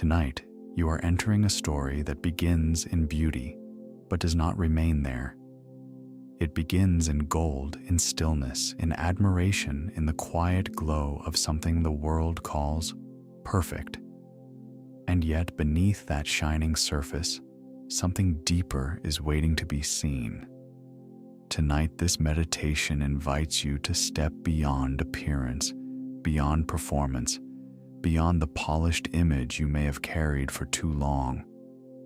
Tonight, you are entering a story that begins in beauty, but does not remain there. It begins in gold, in stillness, in admiration, in the quiet glow of something the world calls perfect. And yet, beneath that shining surface, something deeper is waiting to be seen. Tonight, this meditation invites you to step beyond appearance, beyond performance, beyond the polished image you may have carried for too long,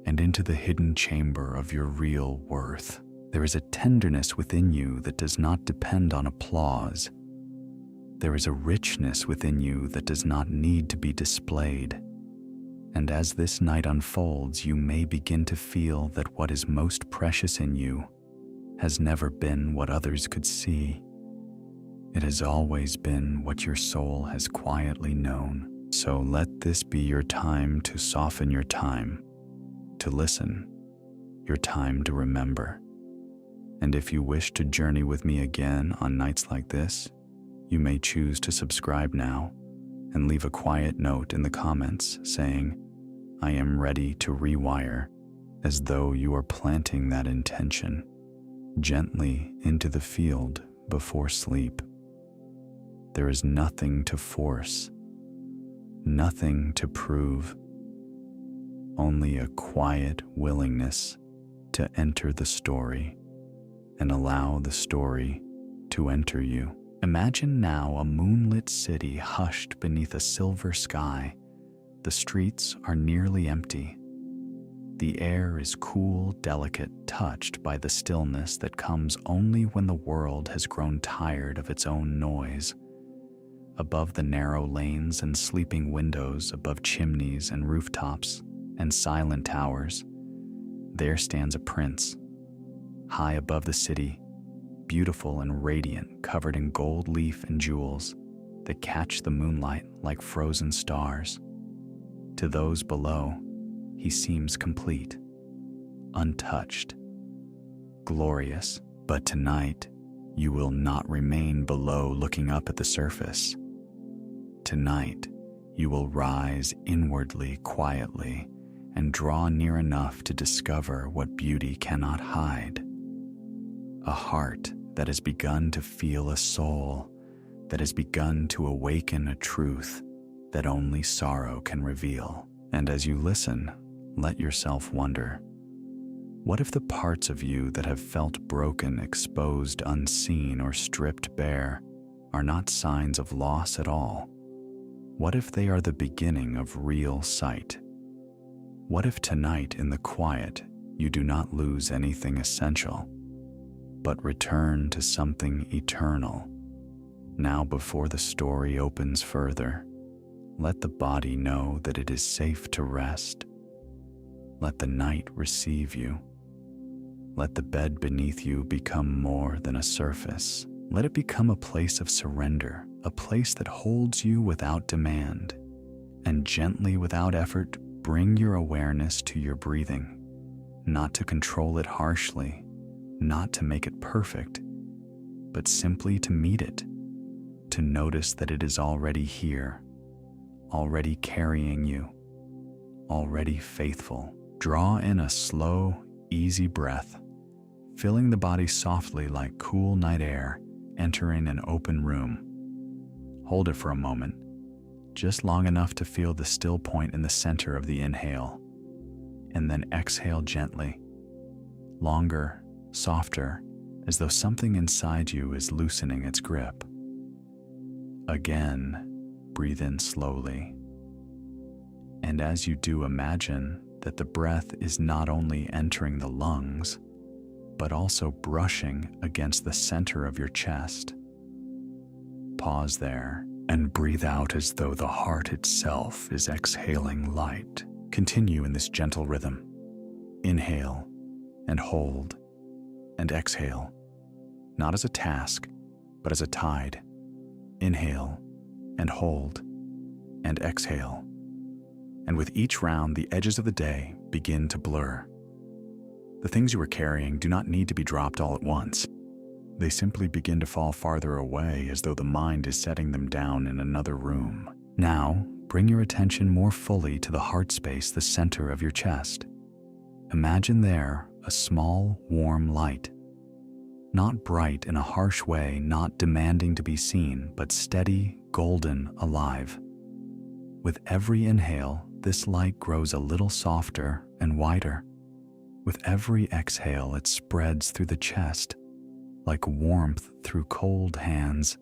and into the hidden chamber of your real worth. There is a tenderness within you that does not depend on applause. There is a richness within you that does not need to be displayed. And as this night unfolds, you may begin to feel that what is most precious in you has never been what others could see. It has always been what your soul has quietly known. So let this be your time to soften your time, to listen, your time to remember. And if you wish to journey with me again on nights like this, you may choose to subscribe now and leave a quiet note in the comments saying, "I am ready to rewire," as though you are planting that intention gently into the field before sleep. There is nothing to force, nothing to prove, only a quiet willingness to enter the story and allow the story to enter you. Imagine now a moonlit city hushed beneath a silver sky. The streets are nearly empty. The air is cool, delicate, touched by the stillness that comes only when the world has grown tired of its own noise. Above the narrow lanes and sleeping windows, above chimneys and rooftops and silent towers, there stands a prince, high above the city, beautiful and radiant, covered in gold leaf and jewels that catch the moonlight like frozen stars. To those below, he seems complete, untouched, glorious. But tonight, you will not remain below looking up at the surface. Tonight, you will rise inwardly, quietly, and draw near enough to discover what beauty cannot hide. A heart that has begun to feel a soul, that has begun to awaken a truth that only sorrow can reveal. And as you listen, let yourself wonder, what if the parts of you that have felt broken, exposed, unseen, or stripped bare are not signs of loss at all? What if they are the beginning of real sight? What if tonight in the quiet you do not lose anything essential, but return to something eternal? Now, before the story opens further, let the body know that it is safe to rest. Let the night receive you. Let the bed beneath you become more than a surface. Let it become a place of surrender, a place that holds you without demand. And gently, without effort, bring your awareness to your breathing, not to control it harshly, not to make it perfect, but simply to meet it, to notice that it is already here, already carrying you, already faithful. Draw in a slow, easy breath, filling the body softly like cool night air entering an open room. Hold it for a moment, just long enough to feel the still point in the center of the inhale, and then exhale gently, longer, softer, as though something inside you is loosening its grip. Again, breathe in slowly. And as you do, imagine that the breath is not only entering the lungs, but also brushing against the center of your chest. Pause there and breathe out as though the heart itself is exhaling light. Continue in this gentle rhythm. Inhale and hold and exhale, not as a task, but as a tide. Inhale and hold and exhale. And with each round, the edges of the day begin to blur. The things you are carrying do not need to be dropped all at once. They simply begin to fall farther away, as though the mind is setting them down in another room. Now, bring your attention more fully to the heart space, the center of your chest. Imagine there a small, warm light. Not bright in a harsh way, not demanding to be seen, but steady, golden, alive. With every inhale, this light grows a little softer and wider. With every exhale, it spreads through the chest, like warmth through cold hands.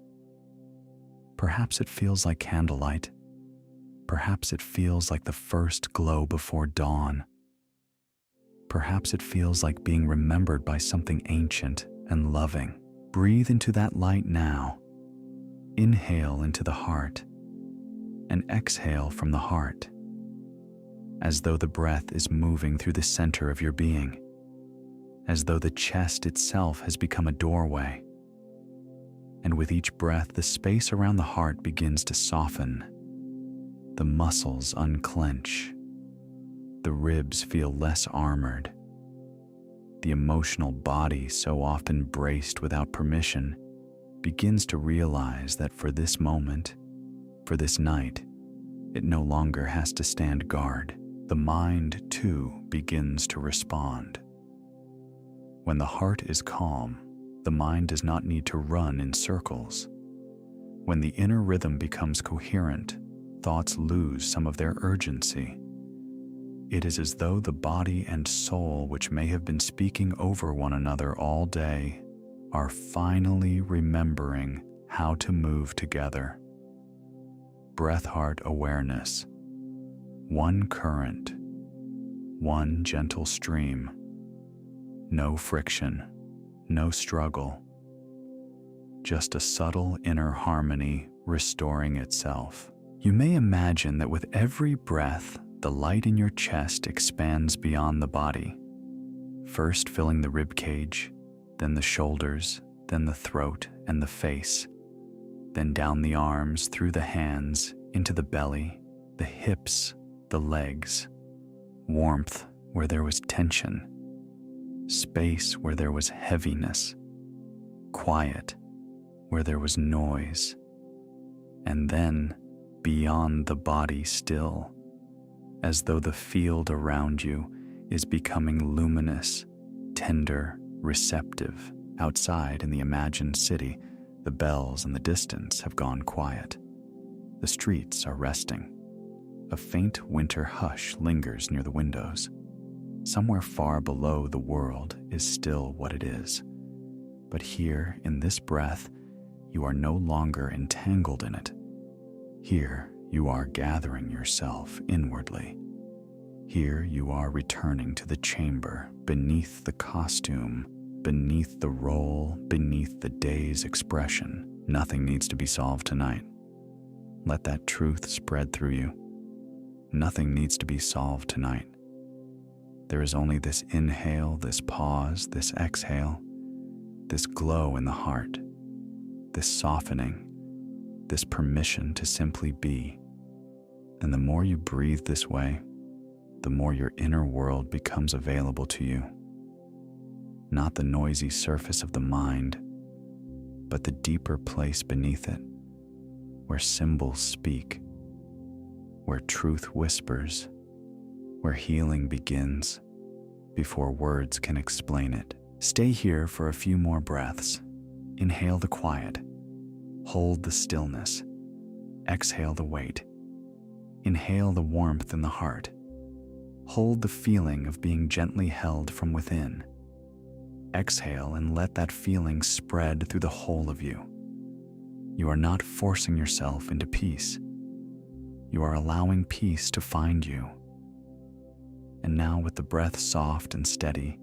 Perhaps it feels like candlelight. Perhaps it feels like the first glow before dawn. Perhaps it feels like being remembered by something ancient and loving. Breathe into that light now. Inhale into the heart and exhale from the heart, as though the breath is moving through the center of your being, as though the chest itself has become a doorway. And with each breath, the space around the heart begins to soften. The muscles unclench. The ribs feel less armored. The emotional body, so often braced without permission, begins to realize that for this moment, for this night, it no longer has to stand guard. The mind, too, begins to respond. When the heart is calm, the mind does not need to run in circles. When the inner rhythm becomes coherent, thoughts lose some of their urgency. It is as though the body and soul, which may have been speaking over one another all day, are finally remembering how to move together. Breath-heart awareness. One current, one gentle stream. No friction, no struggle. Just a subtle inner harmony restoring itself. You may imagine that with every breath, the light in your chest expands beyond the body, first filling the rib cage, then the shoulders, then the throat and the face, then down the arms, through the hands, into the belly, the hips, the legs. Warmth where there was tension, space where there was heaviness, quiet where there was noise, and then beyond the body still, as though the field around you is becoming luminous, tender, receptive. Outside in the imagined city, the bells in the distance have gone quiet. The streets are resting. A faint winter hush lingers near the windows. Somewhere far below, the world is still what it is. But here, in this breath, you are no longer entangled in it. Here, you are gathering yourself inwardly. Here you are returning to the chamber, beneath the costume, beneath the role, beneath the day's expression. Nothing needs to be solved tonight. Let that truth spread through you. Nothing needs to be solved tonight. There is only this inhale, this pause, this exhale, this glow in the heart, this softening, this permission to simply be. And the more you breathe this way, the more your inner world becomes available to you. Not the noisy surface of the mind, but the deeper place beneath it, where symbols speak, where truth whispers, where healing begins before words can explain it. Stay here for a few more breaths. Inhale the quiet. Hold the stillness. Exhale the weight. Inhale the warmth in the heart. Hold the feeling of being gently held from within. Exhale and let that feeling spread through the whole of you. You are not forcing yourself into peace. You are allowing peace to find you. And now, with the breath soft and steady,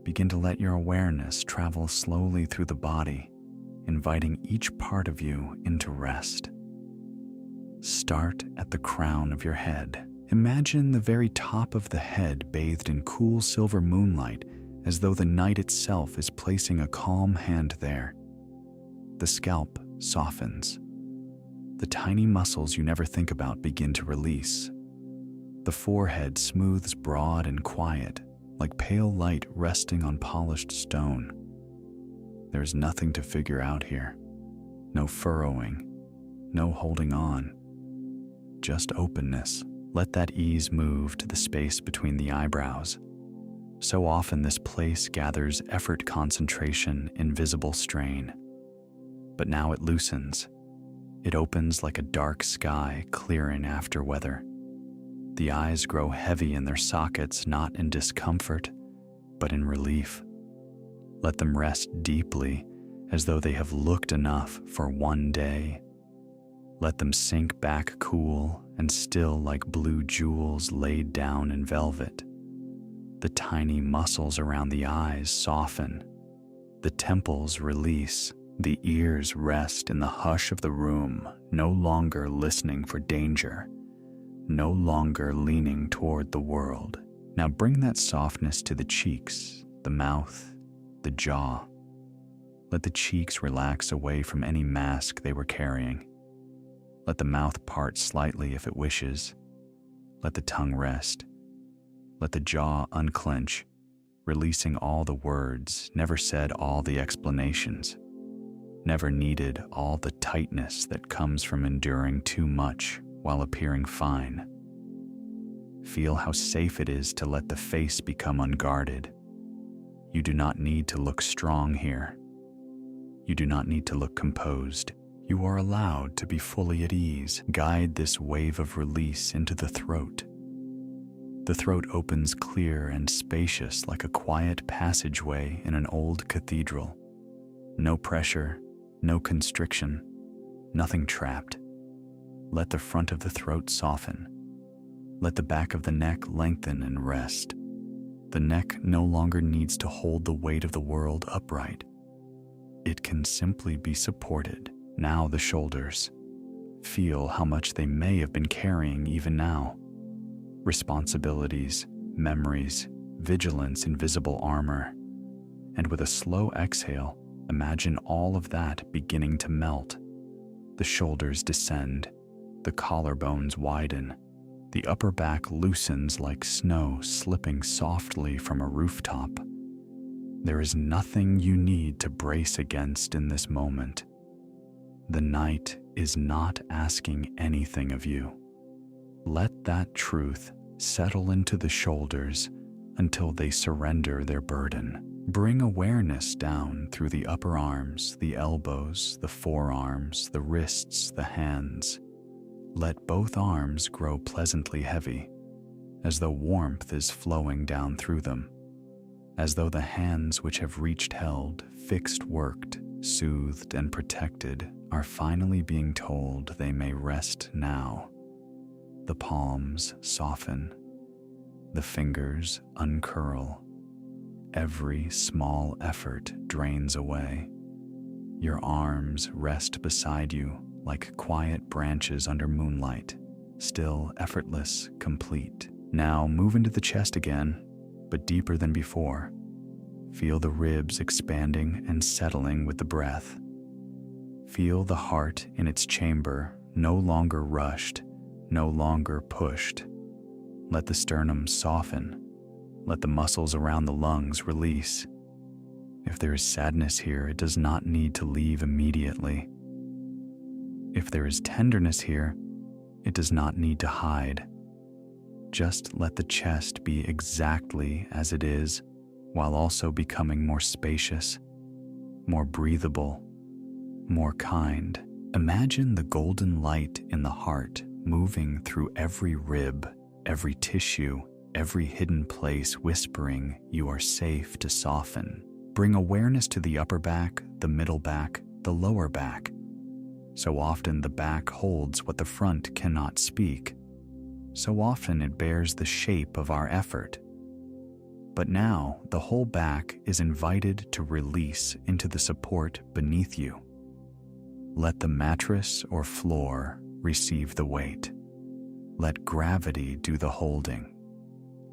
begin to let your awareness travel slowly through the body, inviting each part of you into rest. Start at the crown of your head. Imagine the very top of the head bathed in cool silver moonlight, as though the night itself is placing a calm hand there. The scalp softens. The tiny muscles you never think about begin to release. The forehead smooths broad and quiet, like pale light resting on polished stone. There's nothing to figure out here. No furrowing, no holding on. just openness. Let that ease move to the space between the eyebrows. So often this place gathers effort, concentration, invisible strain. But now it loosens. It opens like a dark sky clearing after weather. The eyes grow heavy in their sockets, not in discomfort, but in relief. Let them rest deeply, as though they have looked enough for one day. Let them sink back cool and still like blue jewels laid down in velvet. The tiny muscles around the eyes soften. The temples release. The ears rest in the hush of the room, no longer listening for danger, no longer leaning toward the world. Now bring that softness to the cheeks, the mouth, the jaw. Let the cheeks relax away from any mask they were carrying. Let the mouth part slightly if it wishes. Let the tongue rest. Let the jaw unclench, releasing all the words, never said all the explanations, never needed all the tightness that comes from enduring too much while appearing fine. Feel how safe it is to let the face become unguarded. You do not need to look strong here. You do not need to look composed. You are allowed to be fully at ease. Guide this wave of release into the throat. The throat opens clear and spacious like a quiet passageway in an old cathedral. No pressure, no constriction, nothing trapped. Let the front of the throat soften. Let the back of the neck lengthen and rest. The neck no longer needs to hold the weight of the world upright. It can simply be supported. Now the shoulders. Feel how much they may have been carrying even now. Responsibilities, memories, vigilance, invisible armor. And with a slow exhale, imagine all of that beginning to melt. The shoulders descend, the collarbones widen, the upper back loosens like snow slipping softly from a rooftop. There is nothing you need to brace against in this moment. The night is not asking anything of you. Let that truth settle into the shoulders until they surrender their burden. Bring awareness down through the upper arms, the elbows, the forearms, the wrists, the hands. Let both arms grow pleasantly heavy, as though warmth is flowing down through them, as though the hands which have reached, held, fixed, worked, soothed, and protected are finally being told they may rest now. The palms soften, the fingers uncurl. Every small effort drains away. Your arms rest beside you like quiet branches under moonlight, still, effortless, complete. Now move into the chest again, but deeper than before. Feel the ribs expanding and settling with the breath. Feel the heart in its chamber, no longer rushed, no longer pushed. Let the sternum soften. Let the muscles around the lungs release. If there is sadness here, it does not need to leave immediately. If there is tenderness here, it does not need to hide. Just let the chest be exactly as it is, while also becoming more spacious, more breathable, more kind. Imagine the golden light in the heart moving through every rib, every tissue, every hidden place, whispering, "You are safe to soften." Bring awareness to the upper back, the middle back, the lower back. So often the back holds what the front cannot speak. So often it bears the shape of our effort. But now the whole back is invited to release into the support beneath you. Let the mattress or floor receive the weight. Let gravity do the holding.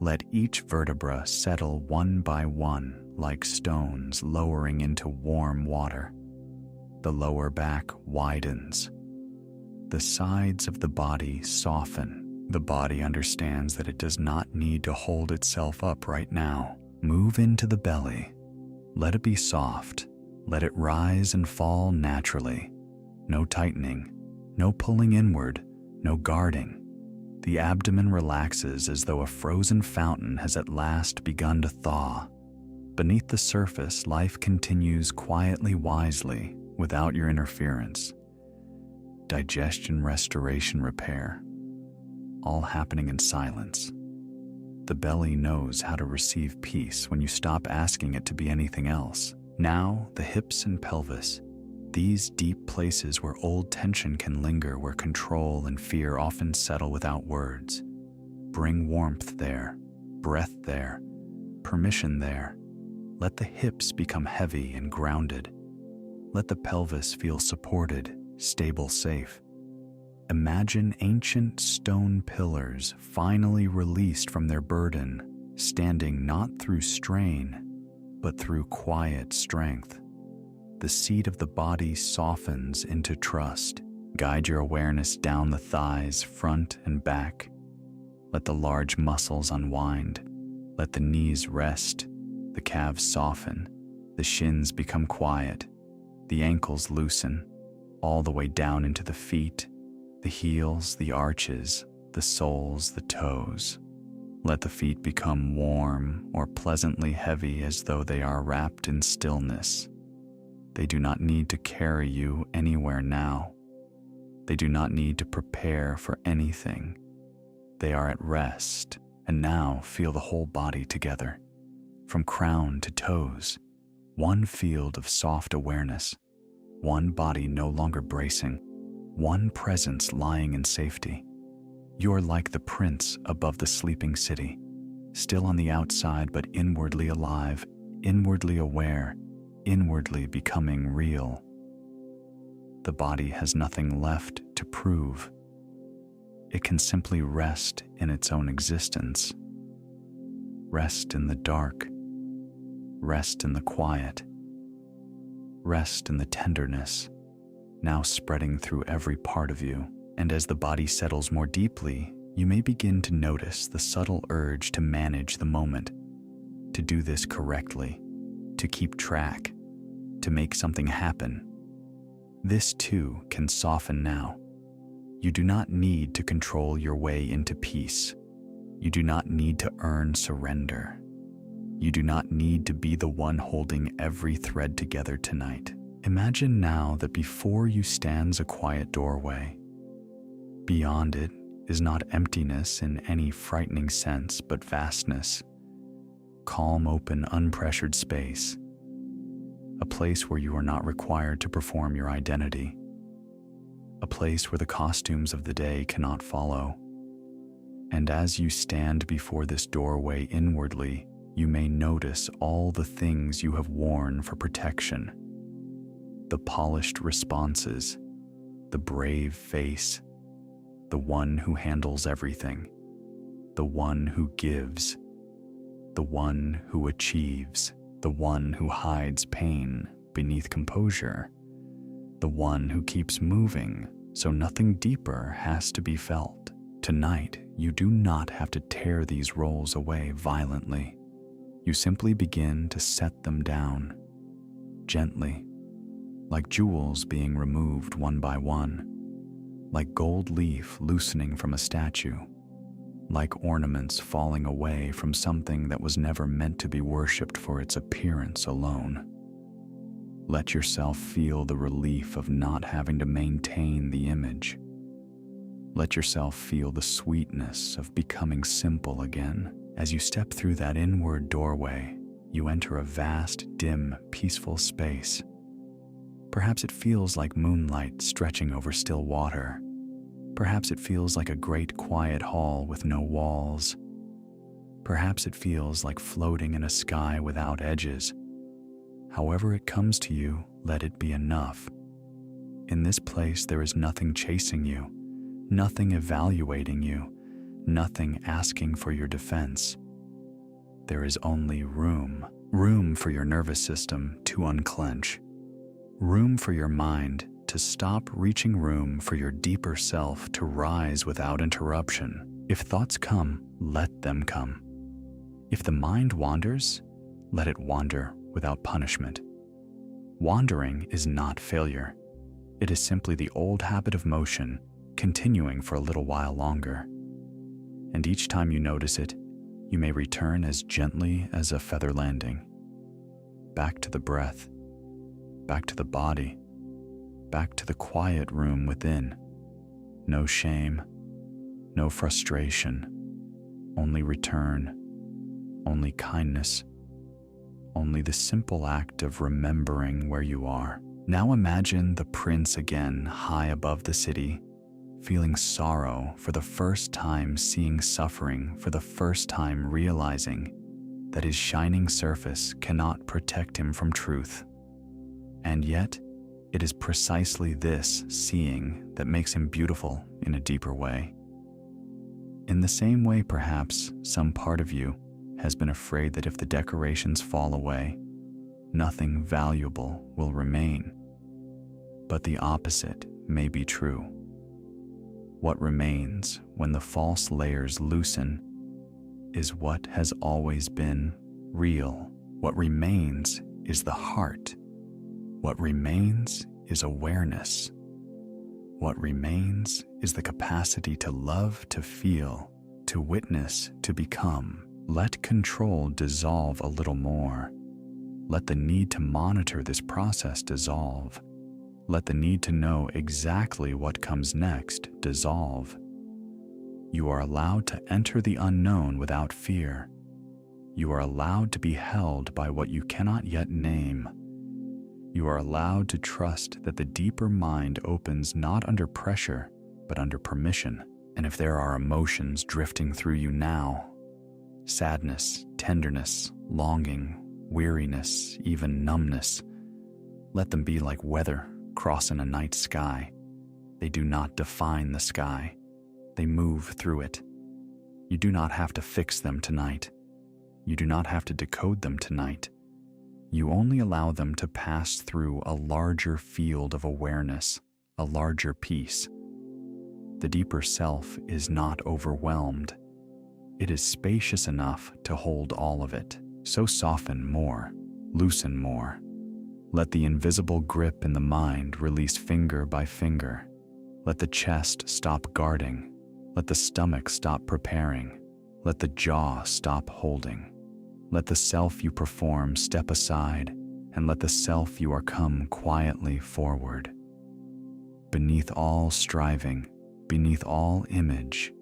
Let each vertebra settle one by one like stones lowering into warm water. The lower back widens. The sides of the body soften. The body understands that it does not need to hold itself up right now. Move into the belly. Let it be soft. Let it rise and fall naturally. No tightening, no pulling inward, no guarding. The abdomen relaxes as though a frozen fountain has at last begun to thaw. Beneath the surface, life continues quietly, wisely, without your interference. Digestion, restoration, repair, all happening in silence. The belly knows how to receive peace when you stop asking it to be anything else. Now, the hips and pelvis, these deep places where old tension can linger, where control and fear often settle without words. Bring warmth there, breath there, permission there. Let the hips become heavy and grounded. Let the pelvis feel supported, stable, safe. Imagine ancient stone pillars finally released from their burden, standing not through strain, but through quiet strength. The seat of the body softens into trust. Guide your awareness down the thighs, front and back. Let the large muscles unwind. Let the knees rest, the calves soften, the shins become quiet, the ankles loosen, all the way down into the feet, the heels, the arches, the soles, the toes. Let the feet become warm or pleasantly heavy as though they are wrapped in stillness. They do not need to carry you anywhere now. They do not need to prepare for anything. They are at rest, and now feel the whole body together. From crown to toes, one field of soft awareness, one body no longer bracing, one presence lying in safety. You are like the prince above the sleeping city, still on the outside but inwardly alive, inwardly aware, inwardly becoming real. The body has nothing left to prove. It can simply rest in its own existence. Rest in the dark. Rest in the quiet. Rest in the tenderness, now spreading through every part of you. And as the body settles more deeply, you may begin to notice the subtle urge to manage the moment, to do this correctly, to keep track, to make something happen. This too can soften now. You do not need to control your way into peace. You do not need to earn surrender. You do not need to be the one holding every thread together tonight. Imagine now that before you stands a quiet doorway. Beyond it is not emptiness in any frightening sense, but vastness. Calm, open, unpressured space. A place where you are not required to perform your identity. A place where the costumes of the day cannot follow. And as you stand before this doorway inwardly, you may notice all the things you have worn for protection. The polished responses, the brave face, the one who handles everything, the one who gives, the one who achieves, the one who hides pain beneath composure, the one who keeps moving so nothing deeper has to be felt. Tonight, you do not have to tear these roles away violently. You simply begin to set them down, gently, like jewels being removed one by one, like gold leaf loosening from a statue, like ornaments falling away from something that was never meant to be worshipped for its appearance alone. Let yourself feel the relief of not having to maintain the image. Let yourself feel the sweetness of becoming simple again. As you step through that inward doorway, you enter a vast, dim, peaceful space. Perhaps it feels like moonlight stretching over still water. Perhaps it feels like a great quiet hall with no walls. Perhaps it feels like floating in a sky without edges. However it comes to you, let it be enough. In this place, there is nothing chasing you, nothing evaluating you, nothing asking for your defense. There is only room. Room for your nervous system to unclench. Room for your mind to stop, reaching room for your deeper self to rise without interruption. If thoughts come, let them come. If the mind wanders, let it wander without punishment. Wandering is not failure. It is simply the old habit of motion, continuing for a little while longer. And each time you notice it, you may return as gently as a feather landing, back to the breath, back to the body, back to the quiet room within. No shame, no frustration, only return, only kindness, only the simple act of remembering where you are. Now imagine the prince again high above the city, feeling sorrow for the first time, seeing suffering for the first time, realizing that his shining surface cannot protect him from truth. And yet, it is precisely this seeing that makes him beautiful in a deeper way. In the same way, perhaps, some part of you has been afraid that if the decorations fall away, nothing valuable will remain. But the opposite may be true. What remains when the false layers loosen is what has always been real. What remains is the heart. What remains is awareness. What remains is the capacity to love, to feel, to witness, to become. Let control dissolve a little more. Let the need to monitor this process dissolve. Let the need to know exactly what comes next dissolve. You are allowed to enter the unknown without fear. You are allowed to be held by what you cannot yet name. You are allowed to trust that the deeper mind opens not under pressure, but under permission. And if there are emotions drifting through you now, sadness, tenderness, longing, weariness, even numbness, let them be like weather crossing a night sky. They do not define the sky. They move through it. You do not have to fix them tonight. You do not have to decode them tonight. You only allow them to pass through a larger field of awareness, a larger peace. The deeper self is not overwhelmed. It is spacious enough to hold all of it. So soften more, loosen more. Let the invisible grip in the mind release finger by finger. Let the chest stop guarding. Let the stomach stop preparing. Let the jaw stop holding. Let the self you perform step aside, and let the self you are come quietly forward. Beneath all striving, beneath all image,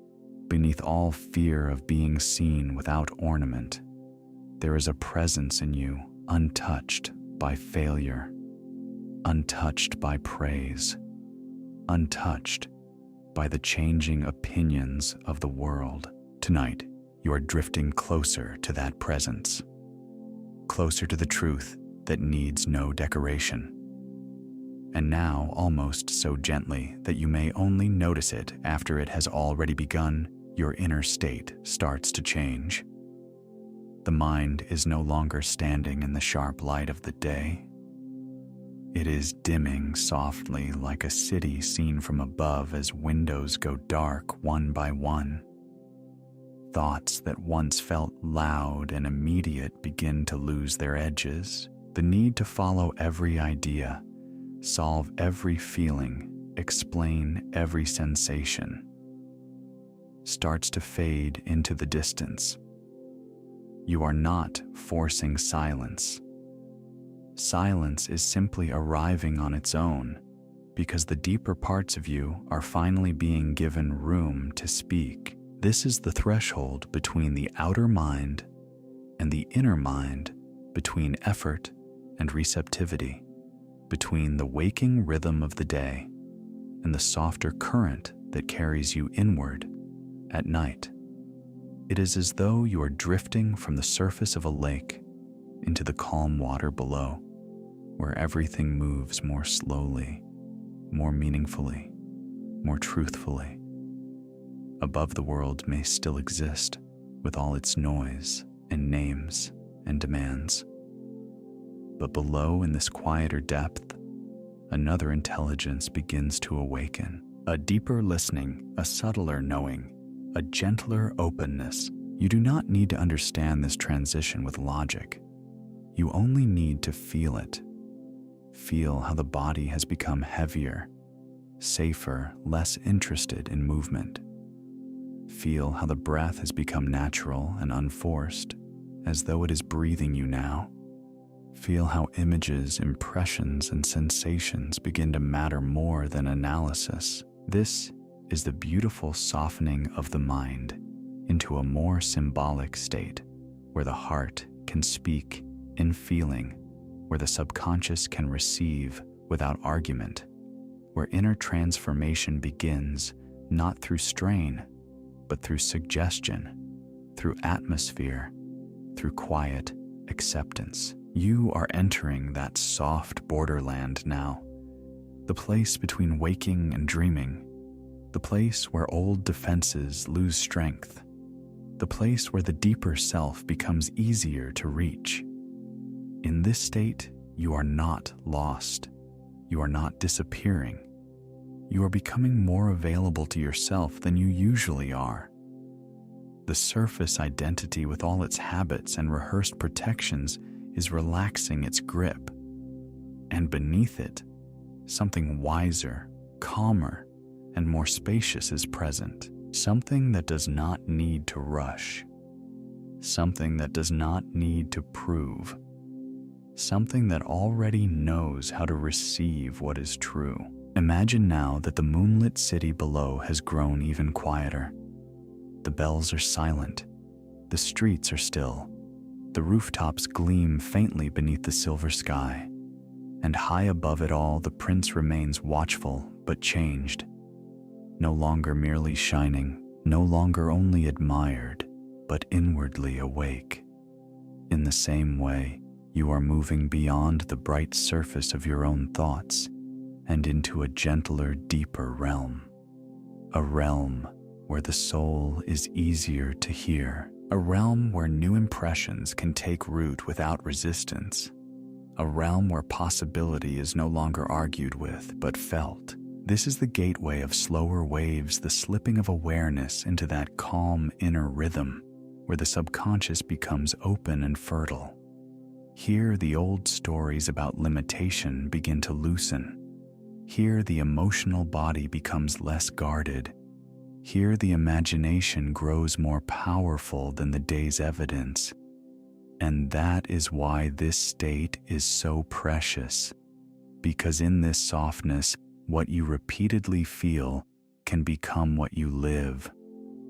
beneath all fear of being seen without ornament, there is a presence in you untouched by failure, untouched by praise, untouched by the changing opinions of the world. Tonight, you are drifting closer to that presence, closer to the truth that needs no decoration. And now, almost so gently that you may only notice it after it has already begun, your inner state starts to change. The mind is no longer standing in the sharp light of the day. It is dimming softly like a city seen from above as windows go dark one by one. Thoughts that once felt loud and immediate begin to lose their edges. The need to follow every idea, solve every feeling, explain every sensation, starts to fade into the distance. You are not forcing silence. Silence is simply arriving on its own because the deeper parts of you are finally being given room to speak. This is the threshold between the outer mind and the inner mind, between effort and receptivity, between the waking rhythm of the day and the softer current that carries you inward at night. It is as though you are drifting from the surface of a lake into the calm water below, where everything moves more slowly, more meaningfully, more truthfully. Above, the world may still exist with all its noise and names and demands. But below, in this quieter depth, another intelligence begins to awaken, a deeper listening, a subtler knowing, a gentler openness. You do not need to understand this transition with logic. You only need to feel it. Feel how the body has become heavier, safer, less interested in movement. Feel how the breath has become natural and unforced, as though it is breathing you now. Feel how images, impressions, and sensations begin to matter more than analysis. This is the beautiful softening of the mind into a more symbolic state, where the heart can speak in feeling, where the subconscious can receive without argument, where inner transformation begins not through strain, but through suggestion, through atmosphere, through quiet acceptance. You are entering that soft borderland now, the place between waking and dreaming, the place where old defenses lose strength, the place where the deeper self becomes easier to reach. In this state, you are not lost. You are not disappearing. You are becoming more available to yourself than you usually are. The surface identity, with all its habits and rehearsed protections, is relaxing its grip. And beneath it, something wiser, calmer, and more spacious is present. Something that does not need to rush. Something that does not need to prove. Something that already knows how to receive what is true. Imagine now that the moonlit city below has grown even quieter. The bells are silent. The streets are still. The rooftops gleam faintly beneath the silver sky. And high above it all, the prince remains watchful but changed. No longer merely shining, no longer only admired, but inwardly awake. In the same way, you are moving beyond the bright surface of your own thoughts and into a gentler, deeper realm. A realm where the soul is easier to hear. A realm where new impressions can take root without resistance. A realm where possibility is no longer argued with, but felt. This is the gateway of slower waves, the slipping of awareness into that calm inner rhythm, where the subconscious becomes open and fertile. Here, the old stories about limitation begin to loosen. Here, the emotional body becomes less guarded. Here, the imagination grows more powerful than the day's evidence. And that is why this state is so precious, because in this softness, what you repeatedly feel can become what you live.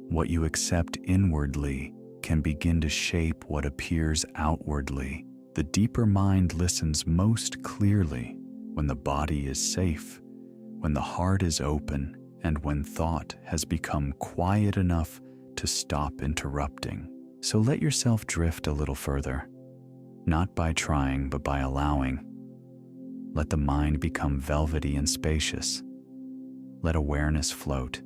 What you accept inwardly can begin to shape what appears outwardly. The deeper mind listens most clearly when the body is safe, when the heart is open, and when thought has become quiet enough to stop interrupting. So let yourself drift a little further, not by trying, but by allowing. Let the mind become velvety and spacious. Let awareness float.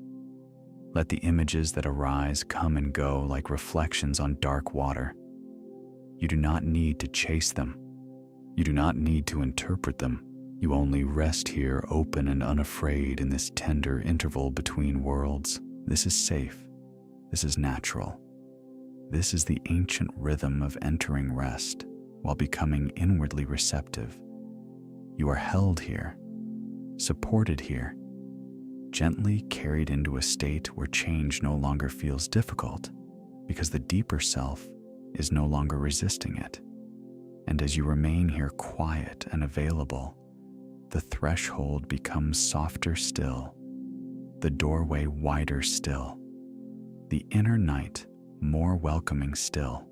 Let the images that arise come and go like reflections on dark water. You do not need to chase them. You do not need to interpret them. You only rest here, open and unafraid, in this tender interval between worlds. This is safe. This is natural. This is the ancient rhythm of entering rest while becoming inwardly receptive. You are held here, supported here, gently carried into a state where change no longer feels difficult, because the deeper self is no longer resisting it. And as you remain here quiet and available, the threshold becomes softer still, the doorway wider still, the inner night more welcoming still.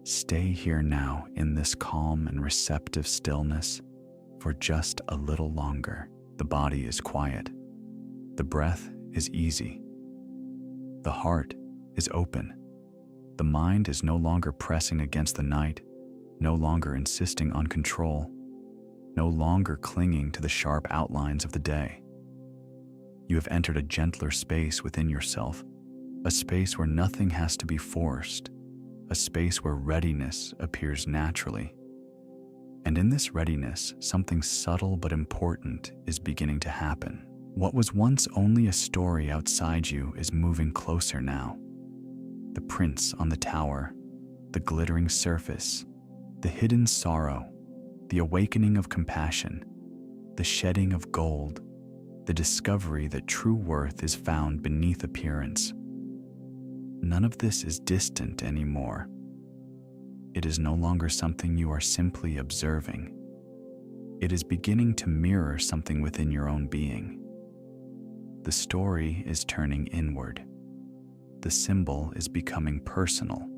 Stay here now in this calm and receptive stillness for just a little longer. The body is quiet. The breath is easy. The heart is open. The mind is no longer pressing against the night, no longer insisting on control, no longer clinging to the sharp outlines of the day. You have entered a gentler space within yourself, a space where nothing has to be forced, a space where readiness appears naturally. And in this readiness, something subtle but important is beginning to happen. What was once only a story outside you is moving closer now. The prints on the tower, the glittering surface, the hidden sorrow, the awakening of compassion, the shedding of gold, the discovery that true worth is found beneath appearance. None of this is distant anymore. It is no longer something you are simply observing. It is beginning to mirror something within your own being. The story is turning inward. The symbol is becoming personal.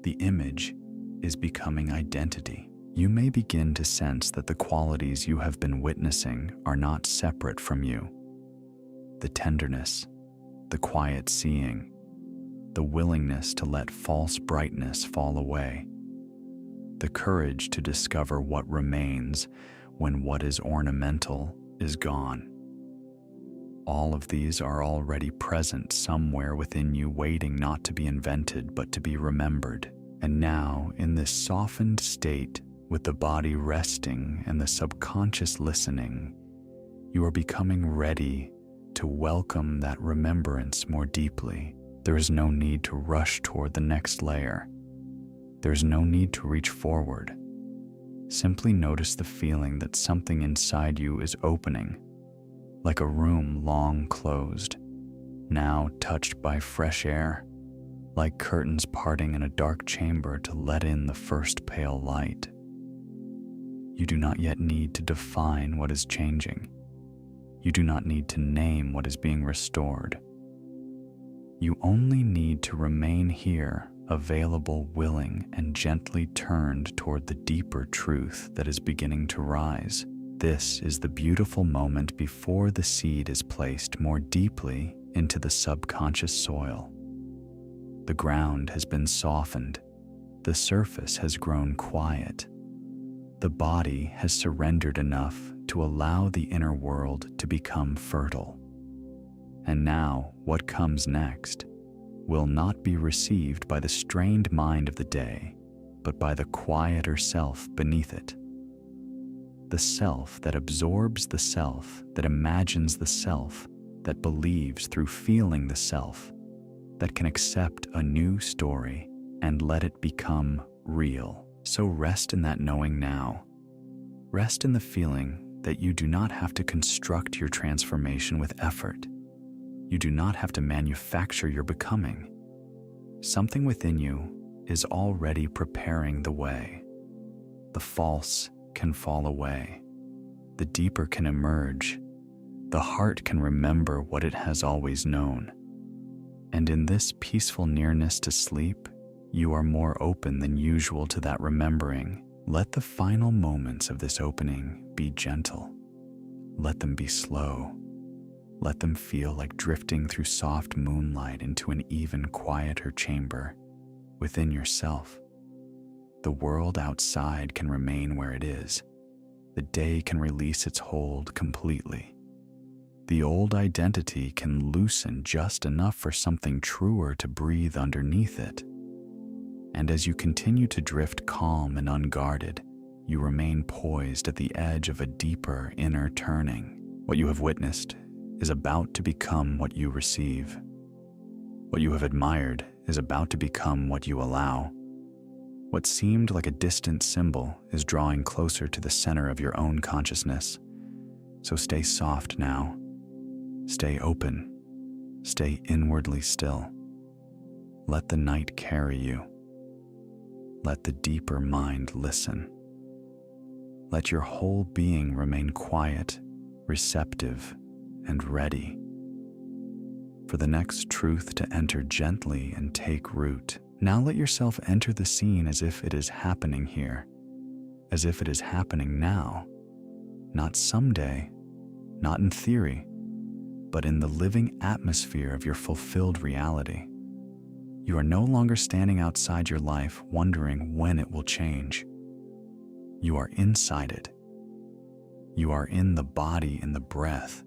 The image is becoming identity. You may begin to sense that the qualities you have been witnessing are not separate from you. The tenderness, the quiet seeing, the willingness to let false brightness fall away, the courage to discover what remains when what is ornamental is gone. All of these are already present somewhere within you, waiting not to be invented but to be remembered. And now, in this softened state, with the body resting and the subconscious listening, you are becoming ready to welcome that remembrance more deeply. There is no need to rush toward the next layer. There is no need to reach forward. Simply notice the feeling that something inside you is opening, like a room long closed, now touched by fresh air, like curtains parting in a dark chamber to let in the first pale light. You do not yet need to define what is changing. You do not need to name what is being restored. You only need to remain here, available, willing, and gently turned toward the deeper truth that is beginning to rise. This is the beautiful moment before the seed is placed more deeply into the subconscious soil. The ground has been softened. The surface has grown quiet. The body has surrendered enough to allow the inner world to become fertile. And now, what comes next will not be received by the strained mind of the day, but by the quieter self beneath it. The self that absorbs the self, that imagines the self, that believes through feeling the self, that can accept a new story and let it become real. So rest in that knowing now. Rest in the feeling that you do not have to construct your transformation with effort. You do not have to manufacture your becoming. Something within you is already preparing the way. The false can fall away. The deeper can emerge. The heart can remember what it has always known. And in this peaceful nearness to sleep, you are more open than usual to that remembering. Let the final moments of this opening be gentle. Let them be slow. Let them feel like drifting through soft moonlight into an even quieter chamber within yourself. The world outside can remain where it is. The day can release its hold completely. The old identity can loosen just enough for something truer to breathe underneath it. And as you continue to drift calm and unguarded, you remain poised at the edge of a deeper inner turning. What you have witnessed is about to become what you receive. What you have admired is about to become what you allow. What seemed like a distant symbol is drawing closer to the center of your own consciousness. So stay soft now. Stay open. Stay inwardly still. Let the night carry you. Let the deeper mind listen. Let your whole being remain quiet, receptive, and ready for the next truth to enter gently and take root. Now let yourself enter the scene as if it is happening here, as if it is happening now, not someday, not in theory, but in the living atmosphere of your fulfilled reality. You are no longer standing outside your life wondering when it will change. You are inside it. You are in the body, in the breath,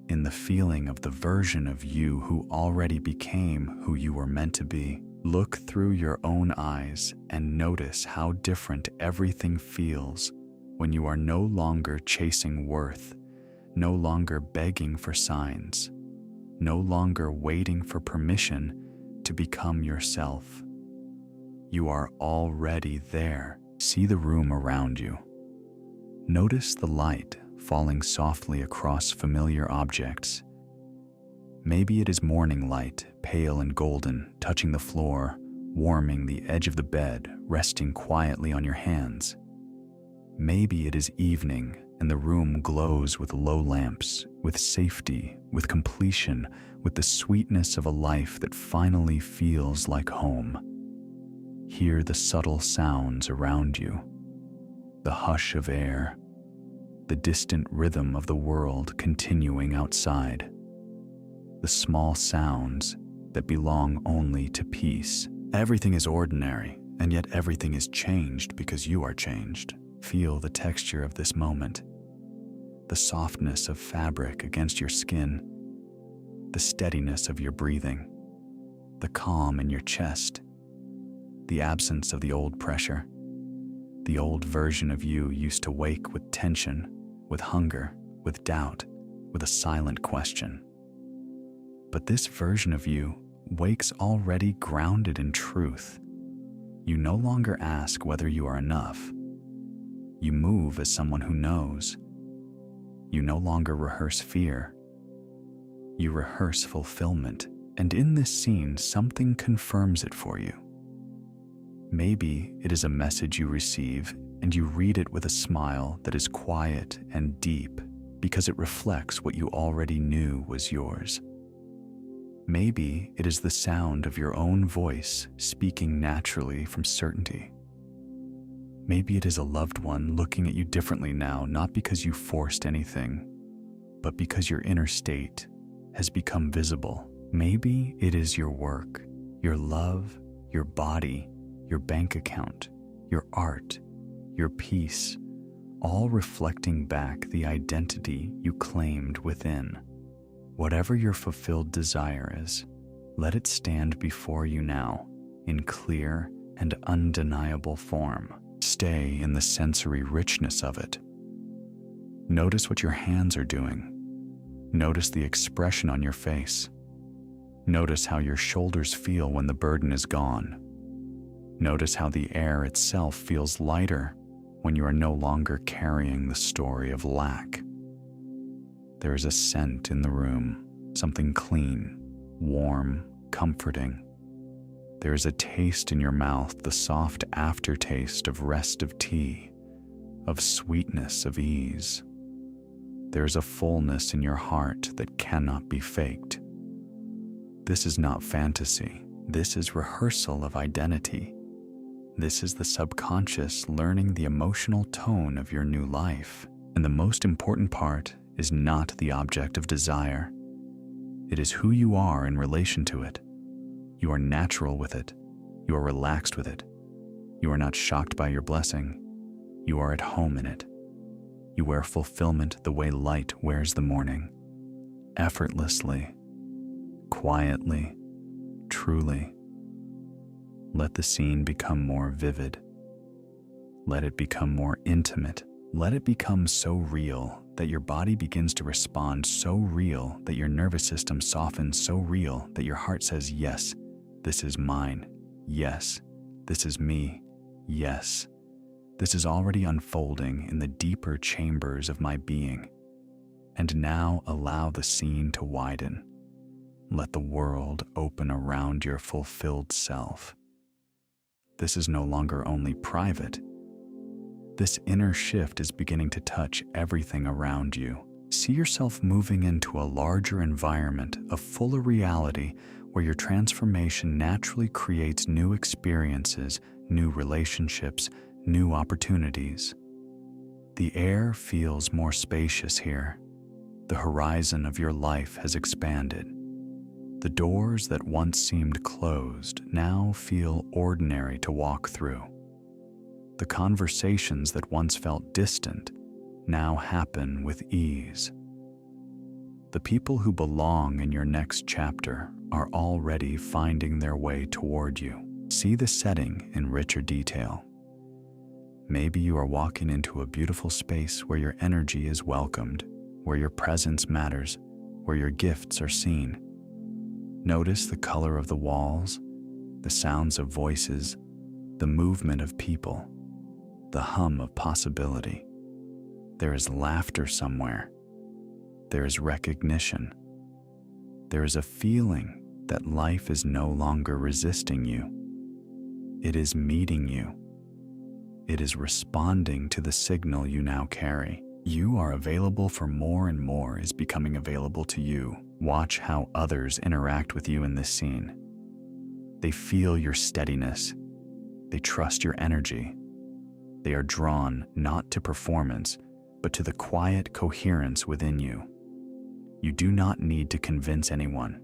in the feeling of the version of you who already became who you were meant to be. Look through your own eyes and notice how different everything feels when you are no longer chasing worth, no longer begging for signs, no longer waiting for permission to become yourself. You are already there. See the room around you. Notice the light falling softly across familiar objects. Maybe it is morning light, pale and golden, touching the floor, warming the edge of the bed, resting quietly on your hands. Maybe it is evening, and the room glows with low lamps, with safety, with completion, with the sweetness of a life that finally feels like home. Hear the subtle sounds around you, the hush of air, the distant rhythm of the world continuing outside, the small sounds that belong only to peace. Everything is ordinary, and yet everything is changed because you are changed. Feel the texture of this moment, the softness of fabric against your skin, the steadiness of your breathing, the calm in your chest, the absence of the old pressure. The old version of you used to wake with tension, with hunger, with doubt, with a silent question. But this version of you wakes already grounded in truth. You no longer ask whether you are enough. You move as someone who knows. You no longer rehearse fear. You rehearse fulfillment, and in this scene, something confirms it for you. Maybe it is a message you receive, and you read it with a smile that is quiet and deep because it reflects what you already knew was yours. Maybe it is the sound of your own voice speaking naturally from certainty. Maybe it is a loved one looking at you differently now, not because you forced anything, but because your inner state has become visible. Maybe it is your work, your love, your body, your bank account, your art, your peace, all reflecting back the identity you claimed within. Whatever your fulfilled desire is, let it stand before you now in clear and undeniable form. Stay in the sensory richness of it. Notice what your hands are doing. Notice the expression on your face. Notice how your shoulders feel when the burden is gone. Notice how the air itself feels lighter when you are no longer carrying the story of lack. There is a scent in the room, something clean, warm, comforting. There is a taste in your mouth, the soft aftertaste of rest of tea, of sweetness of ease. There is a fullness in your heart that cannot be faked. This is not fantasy. This is rehearsal of identity. This is the subconscious learning the emotional tone of your new life. And the most important part is not the object of desire. It is who you are in relation to it. You are natural with it. You are relaxed with it. You are not shocked by your blessing. You are at home in it. You wear fulfillment the way light wears the morning, effortlessly, quietly, truly. Let the scene become more vivid. Let it become more intimate. Let it become so real that your body begins to respond, so real that your nervous system softens, so real that your heart says, yes, this is mine. Yes, this is me. Yes, this is already unfolding in the deeper chambers of my being. And now allow the scene to widen. Let the world open around your fulfilled self. This is no longer only private. This inner shift is beginning to touch everything around you. See yourself moving into a larger environment, a fuller reality where your transformation naturally creates new experiences, new relationships, new opportunities. The air feels more spacious here. The horizon of your life has expanded. The doors that once seemed closed now feel ordinary to walk through. The conversations that once felt distant now happen with ease. The people who belong in your next chapter are already finding their way toward you. See the setting in richer detail. Maybe you are walking into a beautiful space where your energy is welcomed, where your presence matters, where your gifts are seen. Notice the color of the walls, the sounds of voices, the movement of people, the hum of possibility. There is laughter somewhere. There is recognition. There is a feeling that life is no longer resisting you. It is meeting you. It is responding to the signal you now carry. You are available for more, and more is becoming available to you. Watch how others interact with you in this scene. They feel your steadiness. They trust your energy. They are drawn not to performance, but to the quiet coherence within you. You do not need to convince anyone.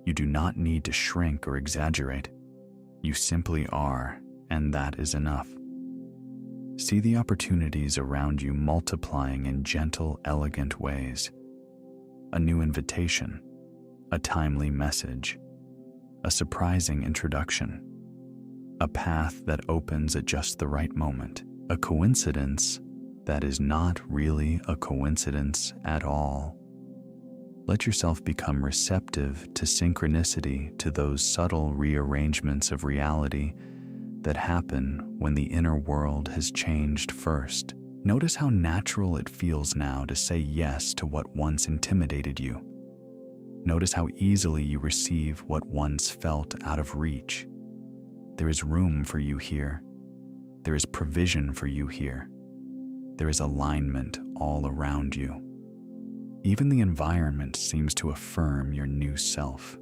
You do not need to shrink or exaggerate. You simply are, and that is enough. See the opportunities around you multiplying in gentle, elegant ways. A new invitation, a timely message, a surprising introduction, a path that opens at just the right moment, a coincidence that is not really a coincidence at all. Let yourself become receptive to synchronicity, to those subtle rearrangements of reality that happen when the inner world has changed first. Notice how natural it feels now to say yes to what once intimidated you. Notice how easily you receive what once felt out of reach. There is room for you here. There is provision for you here. There is alignment all around you. Even the environment seems to affirm your new self.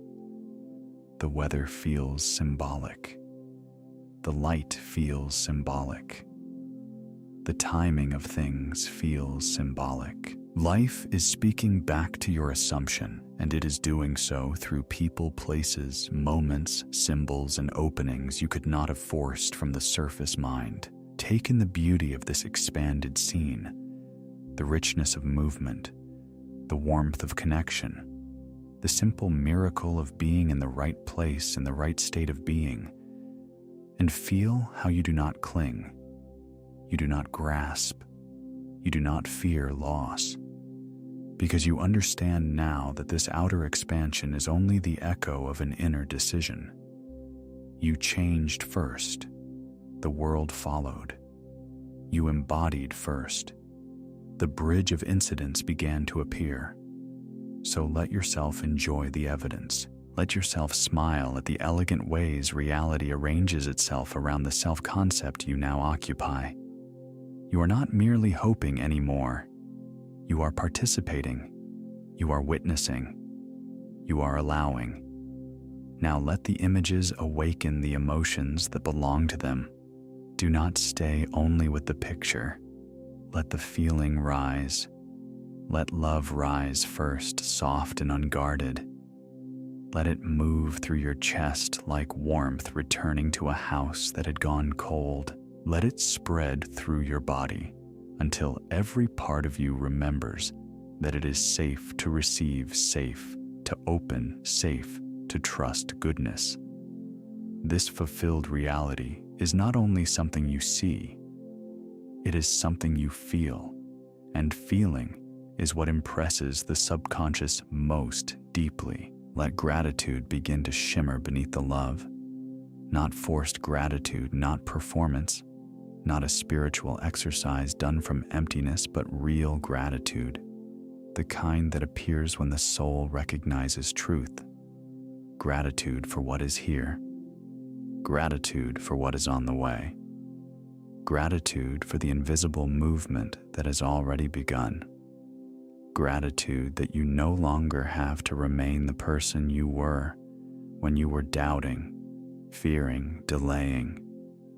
The weather feels symbolic. The light feels symbolic. The timing of things feels symbolic. Life is speaking back to your assumption, and it is doing so through people, places, moments, symbols, and openings you could not have forced from the surface mind. Take in the beauty of this expanded scene, the richness of movement, the warmth of connection, the simple miracle of being in the right place in the right state of being, and feel how you do not cling, you do not grasp, you do not fear loss, because you understand now that this outer expansion is only the echo of an inner decision. You changed first, the world followed. You embodied first. The bridge of incidents began to appear. So let yourself enjoy the evidence. Let yourself smile at the elegant ways reality arranges itself around the self-concept you now occupy. You are not merely hoping anymore. You are participating. You are witnessing. You are allowing. Now let the images awaken the emotions that belong to them. Do not stay only with the picture. Let the feeling rise. Let love rise first, soft and unguarded. Let it move through your chest like warmth returning to a house that had gone cold. Let it spread through your body until every part of you remembers that it is safe to receive, safe to open, safe to trust goodness. This fulfilled reality is not only something you see, it is something you feel, and feeling is what impresses the subconscious most deeply. Let gratitude begin to shimmer beneath the love. Not forced gratitude, not performance, not a spiritual exercise done from emptiness, but real gratitude, the kind that appears when the soul recognizes truth. Gratitude for what is here. Gratitude for what is on the way. Gratitude for the invisible movement that has already begun. Gratitude that you no longer have to remain the person you were when you were doubting, fearing, delaying,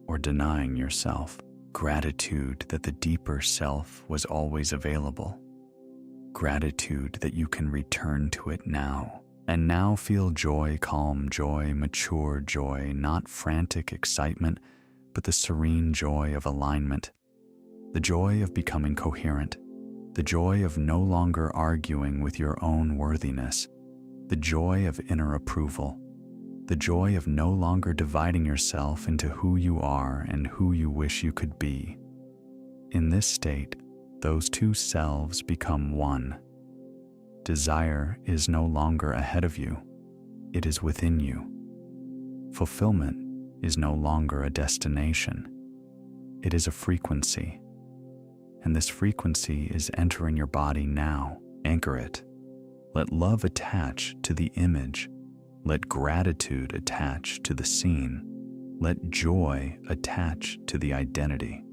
or denying yourself. Gratitude that the deeper self was always available. Gratitude that you can return to it now. And now feel joy, calm joy, mature joy, not frantic excitement, but the serene joy of alignment, the joy of becoming coherent, the joy of no longer arguing with your own worthiness, the joy of inner approval, the joy of no longer dividing yourself into who you are and who you wish you could be. In this state, those two selves become one. Desire is no longer ahead of you, it is within you. Fulfillment is no longer a destination, it is a frequency. And this frequency is entering your body now. Anchor it. Let love attach to the image. Let gratitude attach to the scene. Let joy attach to the identity.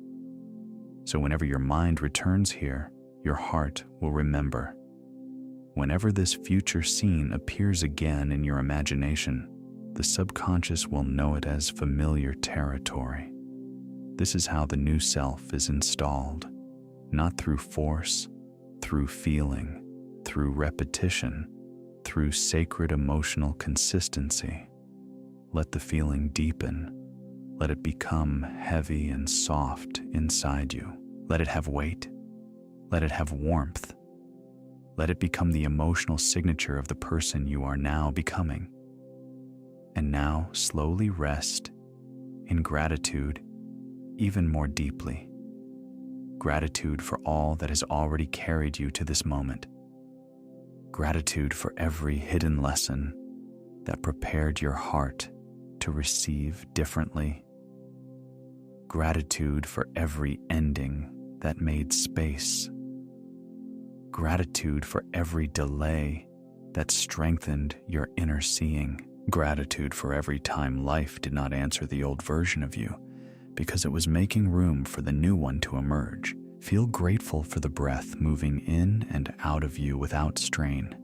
So whenever your mind returns here, your heart will remember. Whenever this future scene appears again in your imagination, the subconscious will know it as familiar territory. This is how the new self is installed, not through force, through feeling, through repetition, through sacred emotional consistency. Let the feeling deepen. Let it become heavy and soft inside you. Let it have weight. Let it have warmth. Let it become the emotional signature of the person you are now becoming. And now slowly rest in gratitude even more deeply. Gratitude for all that has already carried you to this moment. Gratitude for every hidden lesson that prepared your heart to receive differently. Gratitude for every ending that made space. Gratitude for every delay that strengthened your inner seeing. Gratitude for every time life did not answer the old version of you because it was making room for the new one to emerge. Feel grateful for the breath moving in and out of you without strain.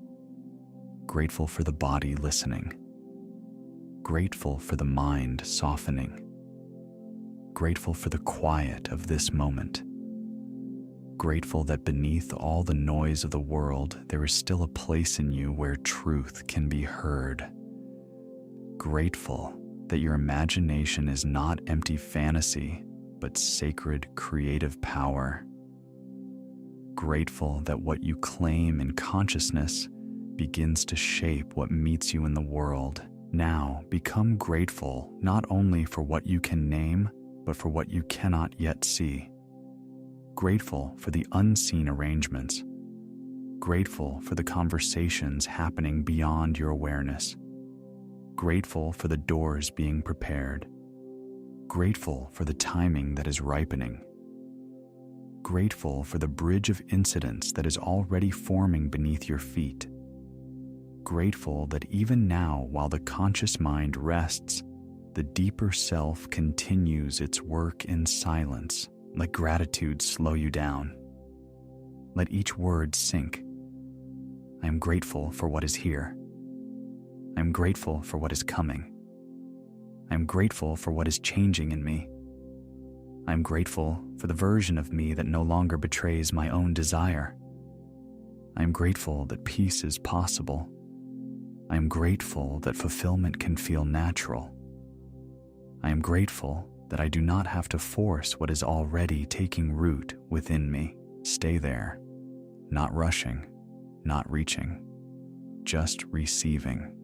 Grateful for the body listening. Grateful for the mind softening. Grateful for the quiet of this moment. Grateful that beneath all the noise of the world, there is still a place in you where truth can be heard. Grateful that your imagination is not empty fantasy, but sacred creative power. Grateful that what you claim in consciousness begins to shape what meets you in the world. Now, become grateful not only for what you can name, but for what you cannot yet see. Grateful for the unseen arrangements. Grateful for the conversations happening beyond your awareness. Grateful for the doors being prepared. Grateful for the timing that is ripening. Grateful for the bridge of incidents that is already forming beneath your feet. Grateful that even now, while the conscious mind rests, the deeper self continues its work in silence. Let gratitude slow you down. Let each word sink. I am grateful for what is here. I am grateful for what is coming. I am grateful for what is changing in me. I am grateful for the version of me that no longer betrays my own desire. I am grateful that peace is possible. I am grateful that fulfillment can feel natural. I am grateful that I do not have to force what is already taking root within me. Stay there, not rushing, not reaching, just receiving.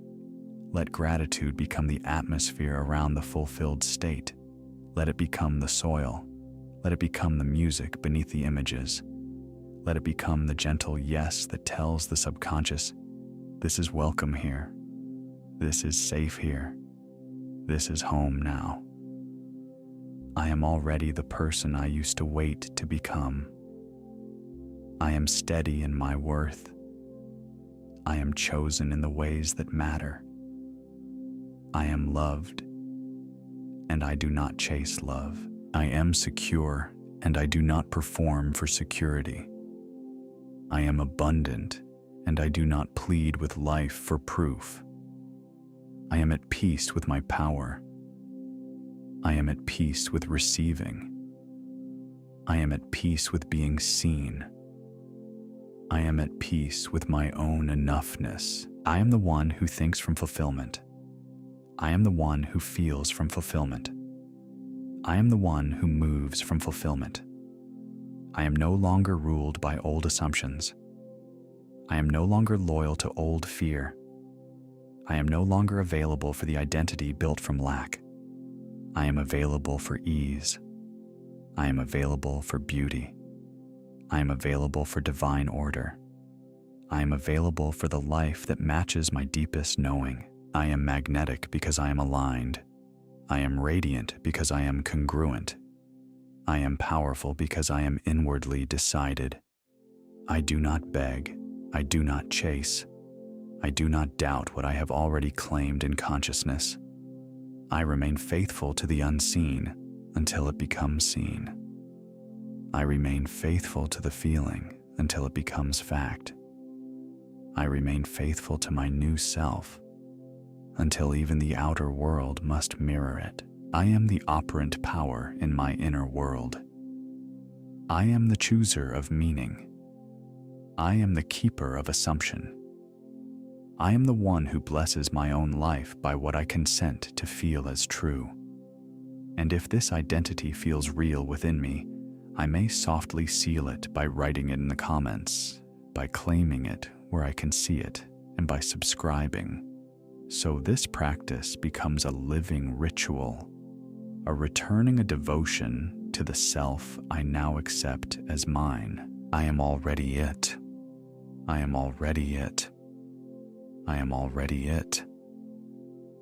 Let gratitude become the atmosphere around the fulfilled state. Let it become the soil. Let it become the music beneath the images. Let it become the gentle yes that tells the subconscious, this is welcome here. This is safe here. This is home now. I am already the person I used to wait to become. I am steady in my worth. I am chosen in the ways that matter. I am loved, and I do not chase love. I am secure, and I do not perform for security. I am abundant, and I do not plead with life for proof. I am at peace with my power. I am at peace with receiving. I am at peace with being seen. I am at peace with my own enoughness. I am the one who thinks from fulfillment. I am the one who feels from fulfillment. I am the one who moves from fulfillment. I am no longer ruled by old assumptions. I am no longer loyal to old fear. I am no longer available for the identity built from lack. I am available for ease. I am available for beauty. I am available for divine order. I am available for the life that matches my deepest knowing. I am magnetic because I am aligned. I am radiant because I am congruent. I am powerful because I am inwardly decided. I do not beg. I do not chase. I do not doubt what I have already claimed in consciousness. I remain faithful to the unseen until it becomes seen. I remain faithful to the feeling until it becomes fact. I remain faithful to my new self until even the outer world must mirror it. I am the operant power in my inner world. I am the chooser of meaning. I am the keeper of assumption. I am the one who blesses my own life by what I consent to feel as true. And if this identity feels real within me, I may softly seal it by writing it in the comments, by claiming it where I can see it, and by subscribing. So this practice becomes a living ritual, a returning a devotion to the self I now accept as mine. I am already it. I am already it. I am already it.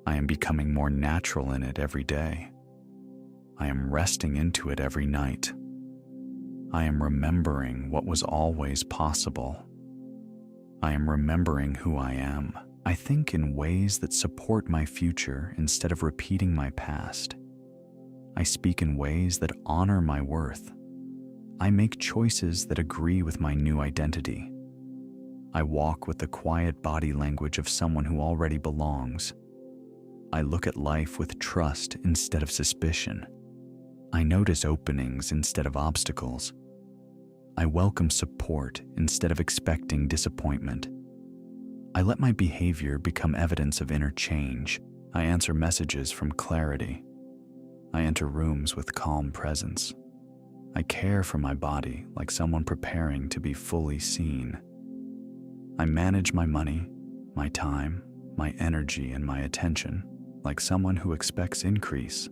I am becoming more natural in it every day. I am resting into it every night. I am remembering what was always possible. I am remembering who I am. I think in ways that support my future instead of repeating my past. I speak in ways that honor my worth. I make choices that agree with my new identity. I walk with the quiet body language of someone who already belongs. I look at life with trust instead of suspicion. I notice openings instead of obstacles. I welcome support instead of expecting disappointment. I let my behavior become evidence of inner change. I answer messages from clarity. I enter rooms with calm presence. I care for my body like someone preparing to be fully seen. I manage my money, my time, my energy, and my attention like someone who expects increase.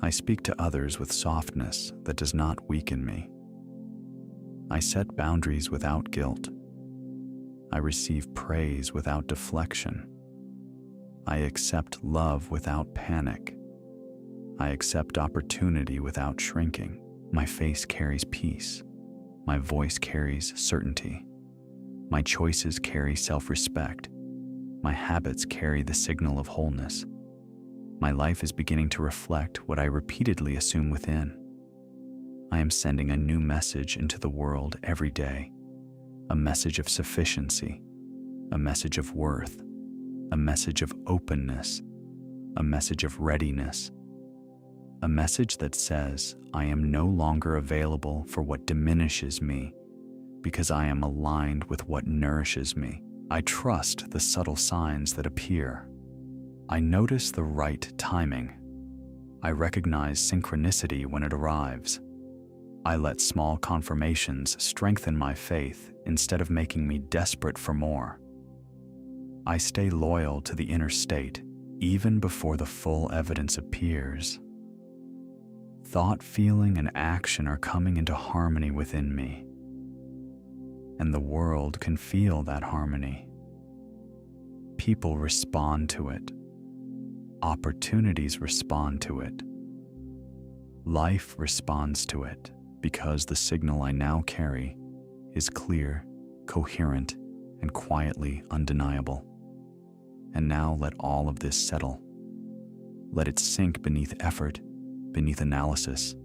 I speak to others with softness that does not weaken me. I set boundaries without guilt. I receive praise without deflection. I accept love without panic. I accept opportunity without shrinking. My face carries peace. My voice carries certainty. My choices carry self-respect. My habits carry the signal of wholeness. My life is beginning to reflect what I repeatedly assume within. I am sending a new message into the world every day. A message of sufficiency, a message of worth, a message of openness, a message of readiness, a message that says I am no longer available for what diminishes me because I am aligned with what nourishes me. I trust the subtle signs that appear. I notice the right timing. I recognize synchronicity when it arrives. I let small confirmations strengthen my faith instead of making me desperate for more. I stay loyal to the inner state even before the full evidence appears. Thought, feeling, and action are coming into harmony within me, and the world can feel that harmony. People respond to it. Opportunities respond to it. Life responds to it because the signal I now carry is clear, coherent, and quietly undeniable. And now let all of this settle. Let it sink beneath effort, beneath analysis,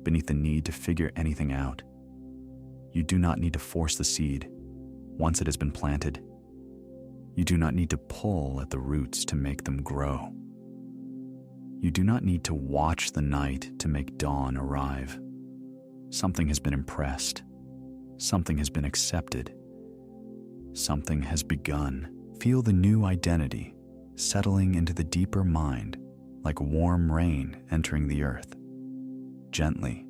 beneath the need to figure anything out. You do not need to force the seed once it has been planted. You do not need to pull at the roots to make them grow. You do not need to watch the night to make dawn arrive. Something has been impressed. Something has been accepted. Something has begun. Feel the new identity settling into the deeper mind like warm rain entering the earth. Gently,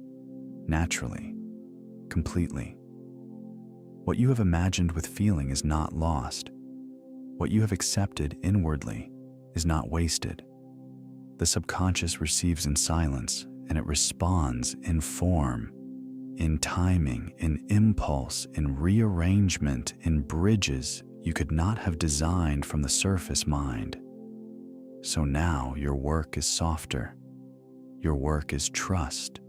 naturally, completely. What you have imagined with feeling is not lost. What you have accepted inwardly is not wasted. The subconscious receives in silence, and it responds in form, in timing, in impulse, in rearrangement, in bridges you could not have designed from the surface mind. So now your work is softer. Your work is trust.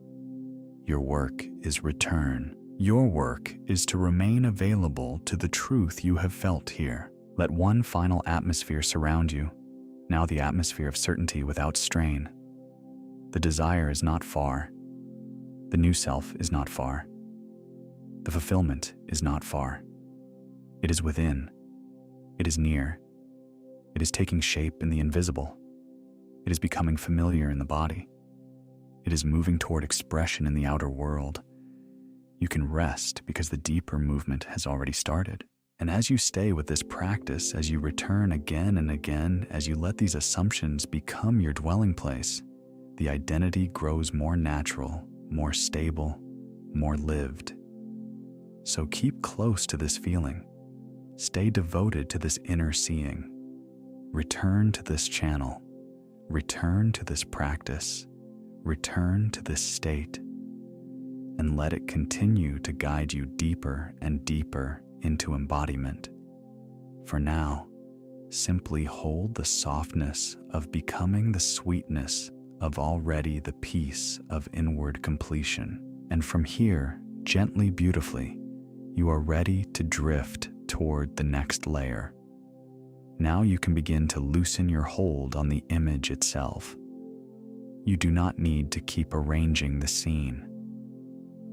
Your work is return. Your work is to remain available to the truth you have felt here. Let one final atmosphere surround you, now the atmosphere of certainty without strain. The desire is not far. The new self is not far. The fulfillment is not far. It is within. It is near. It is taking shape in the invisible. It is becoming familiar in the body. It is moving toward expression in the outer world. You can rest because the deeper movement has already started. And as you stay with this practice, as you return again and again, as you let these assumptions become your dwelling place, the identity grows more natural, more stable, more lived. So keep close to this feeling. Stay devoted to this inner seeing. Return to this channel. Return to this practice. Return to this state. And let it continue to guide you deeper and deeper into embodiment. For now, simply hold the softness of becoming the sweetness of already the peace of inward completion. And from here, gently, beautifully, you are ready to drift toward the next layer. Now you can begin to loosen your hold on the image itself. You do not need to keep arranging the scene.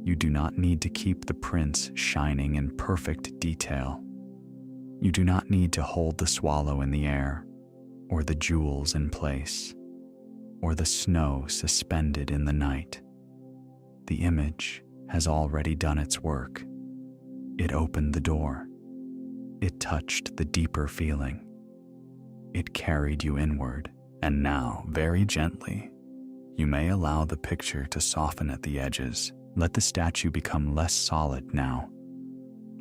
You do not need to keep the prints shining in perfect detail. You do not need to hold the swallow in the air, or the jewels in place, or the snow suspended in the night. The image has already done its work. It opened the door. It touched the deeper feeling. It carried you inward, and now, very gently, you may allow the picture to soften at the edges. Let the statue become less solid now.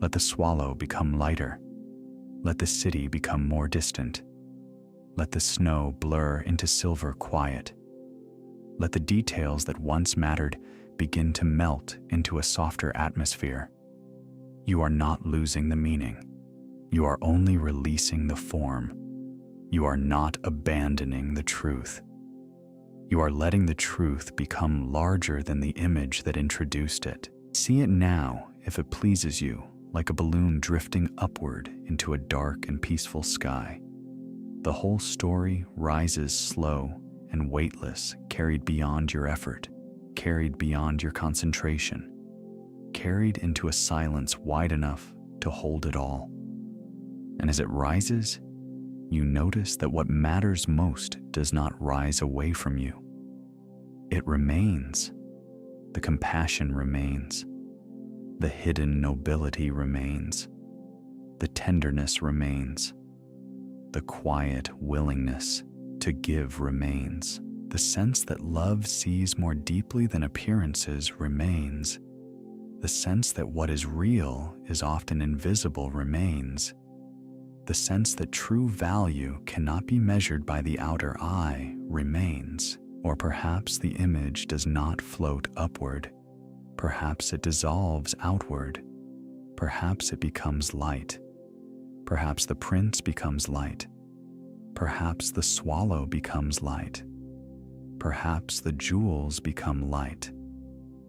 Let the swallow become lighter. Let the city become more distant. Let the snow blur into silver quiet. Let the details that once mattered begin to melt into a softer atmosphere. You are not losing the meaning. You are only releasing the form. You are not abandoning the truth. You are letting the truth become larger than the image that introduced it. See it now, if it pleases you, like a balloon drifting upward into a dark and peaceful sky. The whole story rises slow and weightless, carried beyond your effort, carried beyond your concentration, carried into a silence wide enough to hold it all. And as it rises, you notice that what matters most does not rise away from you. It remains. The compassion remains. The hidden nobility remains. The tenderness remains. The quiet willingness to give remains. The sense that love sees more deeply than appearances remains. The sense that what is real is often invisible remains. The sense that true value cannot be measured by the outer eye remains. Or perhaps the image does not float upward. Perhaps it dissolves outward. Perhaps it becomes light. Perhaps the prince becomes light. Perhaps the swallow becomes light. Perhaps the jewels become light.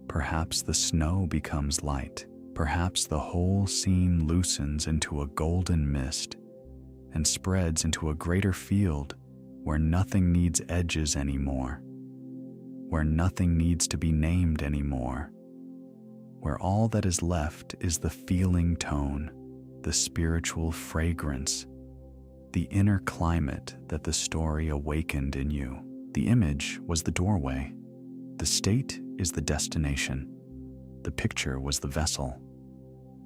Perhaps the snow becomes light. Perhaps the whole scene loosens into a golden mist and spreads into a greater field where nothing needs edges anymore, where nothing needs to be named anymore, where all that is left is the feeling tone, the spiritual fragrance, the inner climate that the story awakened in you. The image was the doorway. The state is the destination. The picture was the vessel.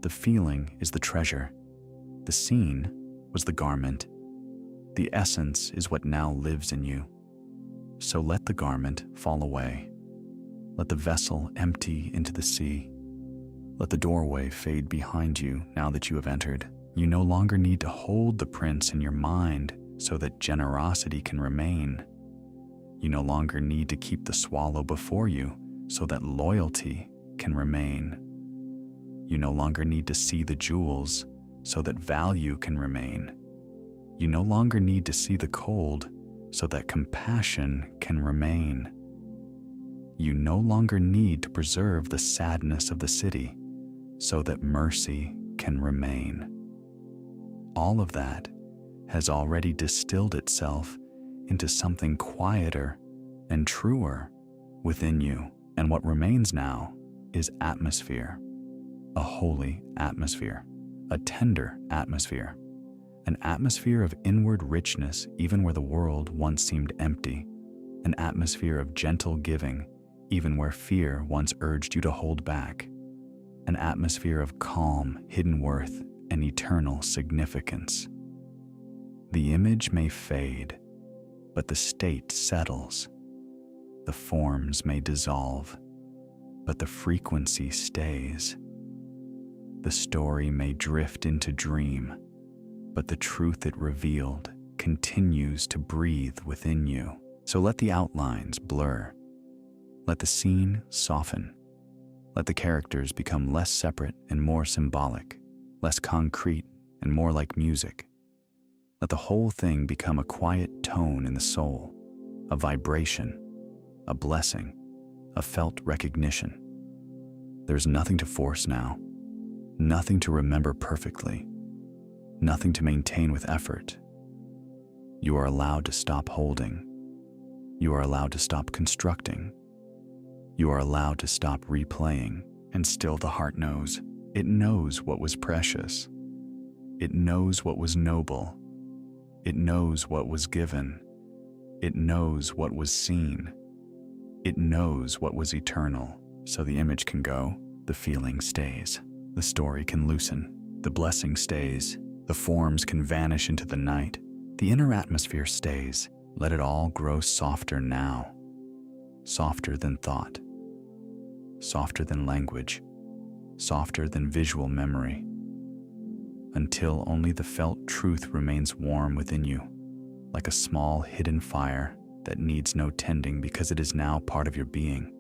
The feeling is the treasure. The scene was the garment. The essence is what now lives in you. So let the garment fall away. Let the vessel empty into the sea. Let the doorway fade behind you now that you have entered. You no longer need to hold the prince in your mind so that generosity can remain. You no longer need to keep the swallow before you so that loyalty can remain. You no longer need to see the jewels so that value can remain. You no longer need to see the cold so that compassion can remain. You no longer need to preserve the sadness of the city so that mercy can remain. All of that has already distilled itself into something quieter and truer within you, and what remains now is atmosphere, a holy atmosphere, a tender atmosphere, an atmosphere of inward richness even where the world once seemed empty, an atmosphere of gentle giving even where fear once urged you to hold back, an atmosphere of calm, hidden worth, and eternal significance. The image may fade, but the state settles. The forms may dissolve, but the frequency stays. The story may drift into dream, but the truth it revealed continues to breathe within you. So let the outlines blur. Let the scene soften. Let the characters become less separate and more symbolic, less concrete and more like music. Let the whole thing become a quiet tone in the soul, a vibration, a blessing, a felt recognition. There's nothing to force now, nothing to remember perfectly, nothing to maintain with effort. You are allowed to stop holding. You are allowed to stop constructing. You are allowed to stop replaying, and still the heart knows. It knows what was precious. It knows what was noble. It knows what was given. It knows what was seen. It knows what was eternal. So the image can go, the feeling stays. The story can loosen, the blessing stays. The forms can vanish into the night. The inner atmosphere stays. Let it all grow softer now. Softer than thought. Softer than language. Softer than visual memory. Until only the felt truth remains warm within you, like a small hidden fire that needs no tending because it is now part of your being.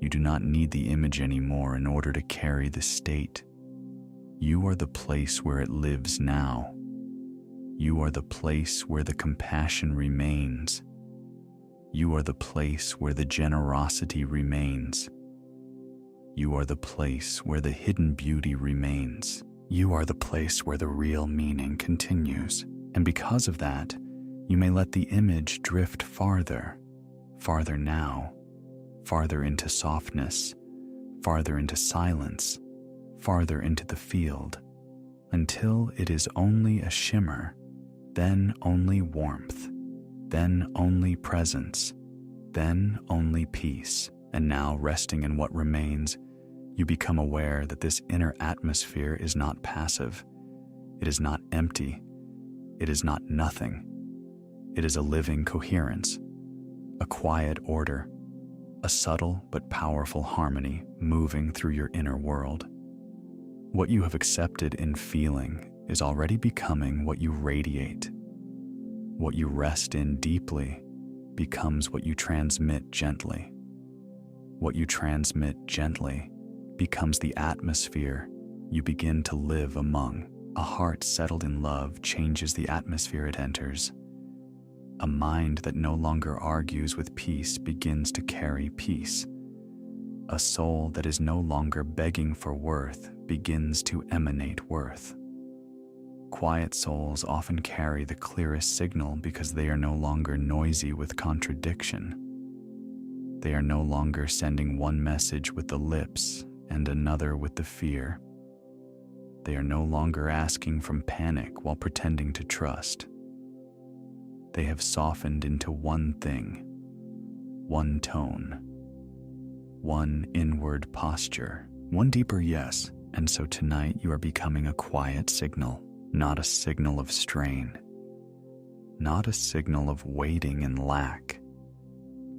You do not need the image anymore in order to carry the state. You are the place where it lives now. You are the place where the compassion remains. You are the place where the generosity remains. You are the place where the hidden beauty remains. You are the place where the real meaning continues. And because of that, you may let the image drift farther, farther now, farther into softness, farther into silence, farther into the field, until it is only a shimmer, then only warmth, then only presence, then only peace. And now, resting in what remains, you become aware that this inner atmosphere is not passive. It is not empty. It is not nothing. It is a living coherence, a quiet order, a subtle but powerful harmony moving through your inner world. What you have accepted in feeling is already becoming what you radiate. What you rest in deeply becomes what you transmit gently. What you transmit gently becomes the atmosphere you begin to live among. A heart settled in love changes the atmosphere it enters. A mind that no longer argues with peace begins to carry peace. A soul that is no longer begging for worth begins to emanate worth. Quiet souls often carry the clearest signal because they are no longer noisy with contradiction. They are no longer sending one message with the lips and another with the fear. They are no longer asking from panic while pretending to trust. They have softened into one thing, one tone, one inward posture, one deeper yes. And so tonight you are becoming a quiet signal, not a signal of strain, not a signal of waiting and lack,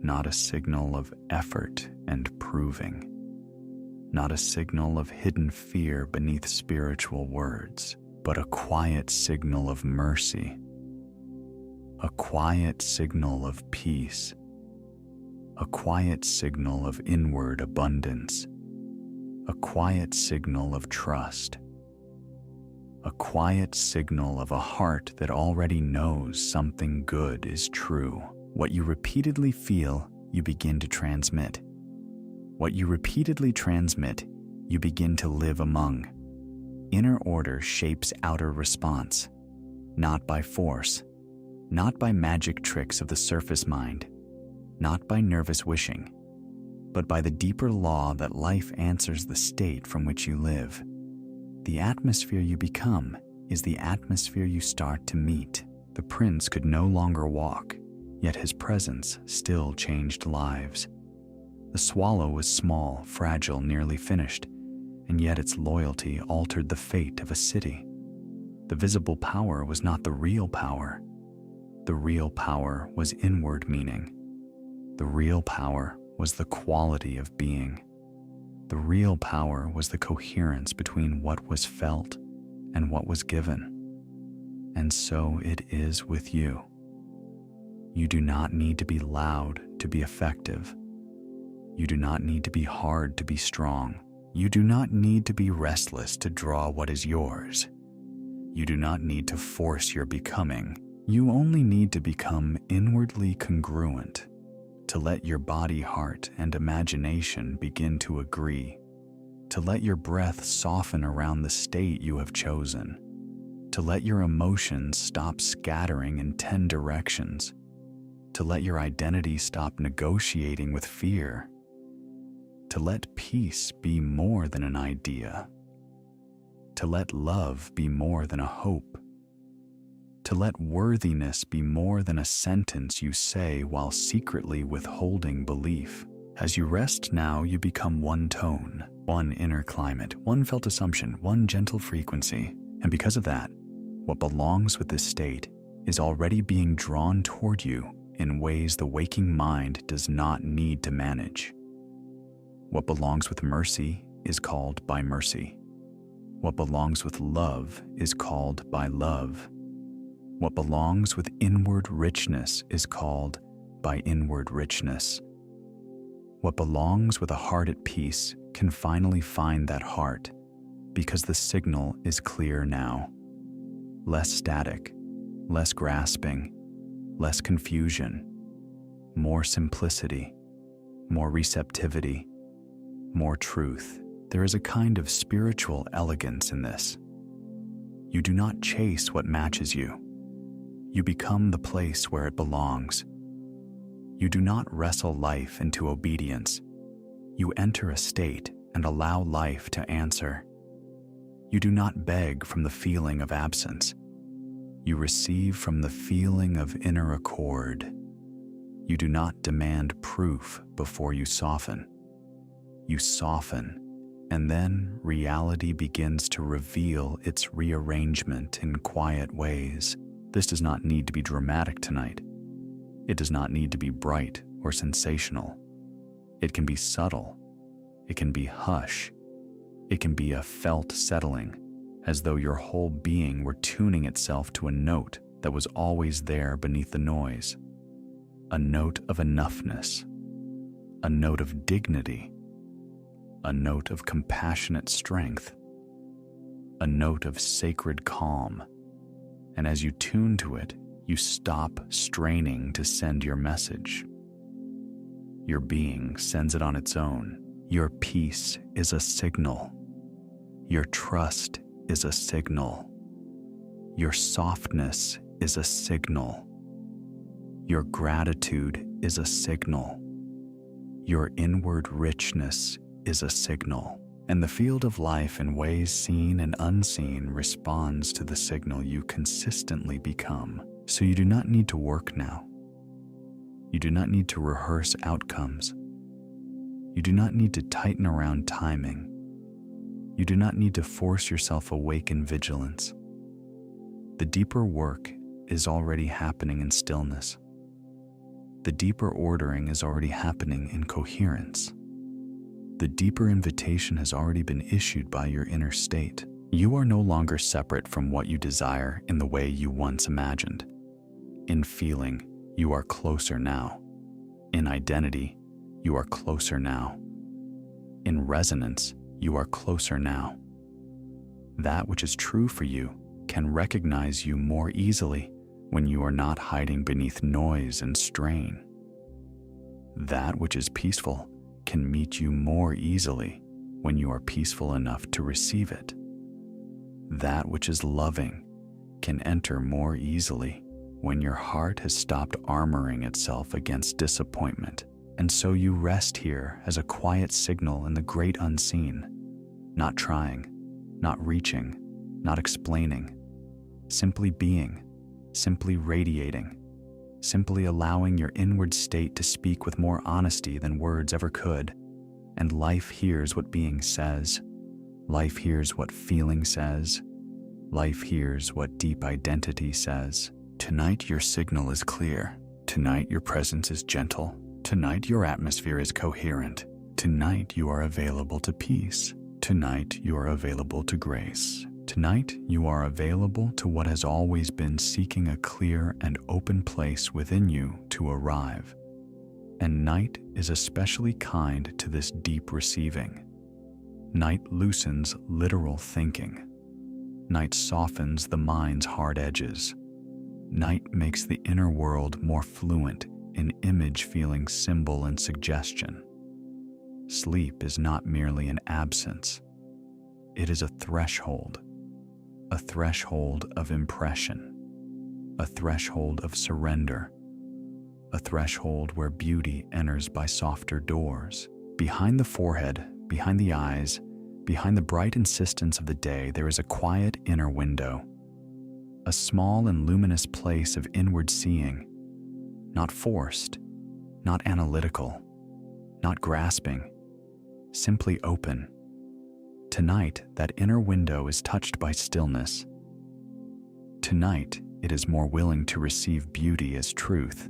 not a signal of effort and proving, not a signal of hidden fear beneath spiritual words, but a quiet signal of mercy, a quiet signal of peace, a quiet signal of inward abundance, a quiet signal of trust, a quiet signal of a heart that already knows something good is true. What you repeatedly feel you begin to transmit. What you repeatedly transmit, you begin to live among. Inner order shapes outer response, not by force, not by magic tricks of the surface mind, not by nervous wishing, but by the deeper law that life answers the state from which you live. The atmosphere you become is the atmosphere you start to meet. The prince could no longer walk, yet his presence still changed lives. The swallow was small, fragile, nearly finished, and yet its loyalty altered the fate of a city. The visible power was not the real power. The real power was inward meaning. The real power was the quality of being. The real power was the coherence between what was felt and what was given. And so it is with you. You do not need to be loud to be effective. You do not need to be hard to be strong. You do not need to be restless to draw what is yours. You do not need to force your becoming. You only need to become inwardly congruent, to let your body, heart, and imagination begin to agree, to let your breath soften around the state you have chosen, to let your emotions stop scattering in 10 directions, to let your identity stop negotiating with fear, to let peace be more than an idea, to let love be more than a hope, to let worthiness be more than a sentence you say while secretly withholding belief. As you rest now, you become one tone, one inner climate, one felt assumption, one gentle frequency. And because of that, what belongs with this state is already being drawn toward you in ways the waking mind does not need to manage. What belongs with mercy is called by mercy. What belongs with love is called by love. What belongs with inward richness is called by inward richness. What belongs with a heart at peace can finally find that heart because the signal is clear now. Less static, less grasping, less confusion, more simplicity, more receptivity, more truth. There is a kind of spiritual elegance in this. You do not chase what matches you. You become the place where it belongs. You do not wrestle life into obedience. You enter a state and allow life to answer. You do not beg from the feeling of absence. You receive from the feeling of inner accord. You do not demand proof before you soften. You soften, and then reality begins to reveal its rearrangement in quiet ways. This does not need to be dramatic tonight. It does not need to be bright or sensational. It can be subtle. It can be hush. It can be a felt settling, as though your whole being were tuning itself to a note that was always there beneath the noise. A note of enoughness. A note of dignity. A note of compassionate strength. A note of sacred calm. And as you tune to it, you stop straining to send your message. Your being sends it on its own. Your peace is a signal. Your trust is a signal. Your softness is a signal. Your gratitude is a signal. Your inward richness is a signal. And the field of life in ways seen and unseen responds to the signal you consistently become. So you do not need to work now. You do not need to rehearse outcomes. You do not need to tighten around timing. You do not need to force yourself awake in vigilance. The deeper work is already happening in stillness. The deeper ordering is already happening in coherence. The deeper invitation has already been issued by your inner state. You are no longer separate from what you desire in the way you once imagined. In feeling, you are closer now. In identity, you are closer now. In resonance, you are closer now. That which is true for you can recognize you more easily when you are not hiding beneath noise and strain. That which is peaceful can meet you more easily when you are peaceful enough to receive it. That which is loving can enter more easily when your heart has stopped armoring itself against disappointment. And so you rest here as a quiet signal in the great unseen, not trying, not reaching, not explaining, simply being, simply radiating, simply allowing your inward state to speak with more honesty than words ever could. And life hears what being says. Life hears what feeling says. Life hears what deep identity says. Tonight your signal is clear. Tonight your presence is gentle. Tonight your atmosphere is coherent. Tonight you are available to peace. Tonight you are available to grace. Tonight you are available to what has always been seeking a clear and open place within you to arrive. And night is especially kind to this deep receiving. Night loosens literal thinking. Night softens the mind's hard edges. Night makes the inner world more fluent in image, feeling, symbol, and suggestion. Sleep is not merely an absence. It is a threshold of impression, a threshold of surrender, a threshold where beauty enters by softer doors. Behind the forehead, behind the eyes, behind the bright insistence of the day, there is a quiet inner window, a small and luminous place of inward seeing, not forced, not analytical, not grasping, simply open. Tonight, that inner window is touched by stillness. Tonight, it is more willing to receive beauty as truth.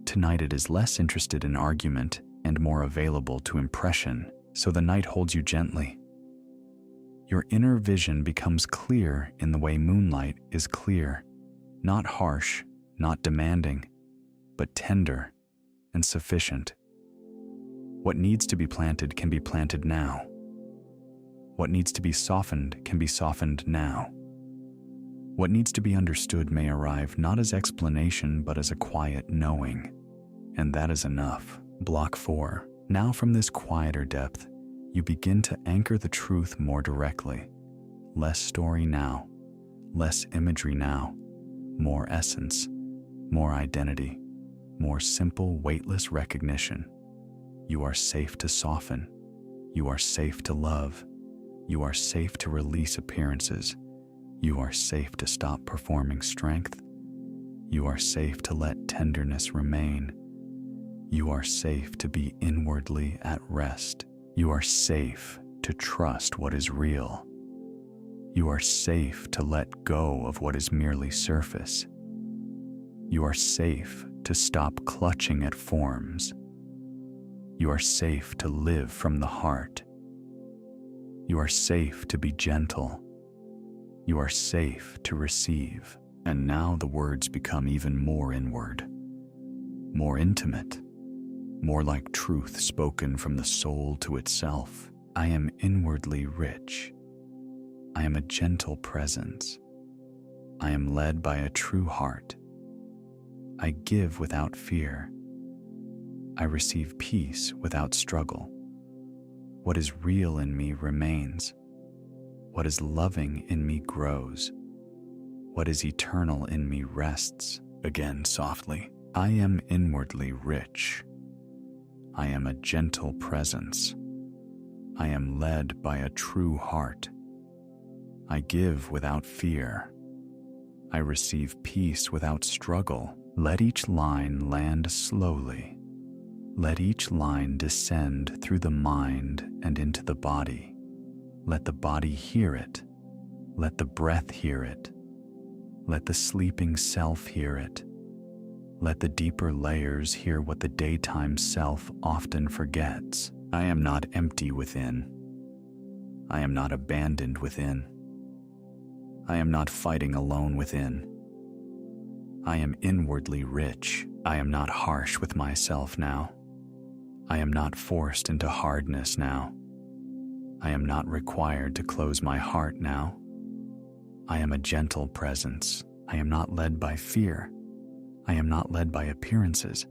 Tonight, it is less interested in argument and more available to impression, so the night holds you gently. Your inner vision becomes clear in the way moonlight is clear, not harsh, not demanding, but tender and sufficient. What needs to be planted can be planted now. What needs to be softened can be softened now. What needs to be understood may arrive not as explanation but as a quiet knowing. And that is enough. Block 4. Now from this quieter depth, you begin to anchor the truth more directly. Less story now, less imagery now, more essence, more identity, more simple, weightless recognition. You are safe to soften. You are safe to love. You are safe to release appearances. You are safe to stop performing strength. You are safe to let tenderness remain. You are safe to be inwardly at rest. You are safe to trust what is real. You are safe to let go of what is merely surface. You are safe to stop clutching at forms. You are safe to live from the heart. You are safe to be gentle. You are safe to receive. And now the words become even more inward, more intimate, more like truth spoken from the soul to itself. I am inwardly rich. I am a gentle presence. I am led by a true heart. I give without fear. I receive peace without struggle. What is real in me remains. What is loving in me grows. What is eternal in me rests. Again softly, I am inwardly rich. I am a gentle presence. I am led by a true heart. I give without fear. I receive peace without struggle. Let each line land slowly. Let each line descend through the mind and into the body. Let the body hear it. Let the breath hear it. Let the sleeping self hear it. Let the deeper layers hear what the daytime self often forgets. I am not empty within. I am not abandoned within. I am not fighting alone within. I am inwardly rich. I am not harsh with myself now. I am not forced into hardness now. I am not required to close my heart now. I am a gentle presence. I am not led by fear. I am not led by appearances.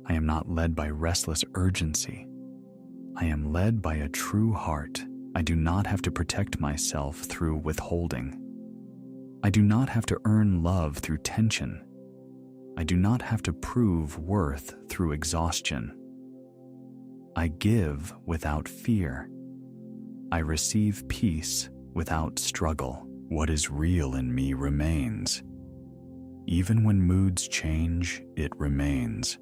I am not led by restless urgency. I am led by a true heart. I do not have to protect myself through withholding. I do not have to earn love through tension. I do not have to prove worth through exhaustion. I give without fear. I receive peace without struggle. What is real in me remains. Even when moods change, it remains.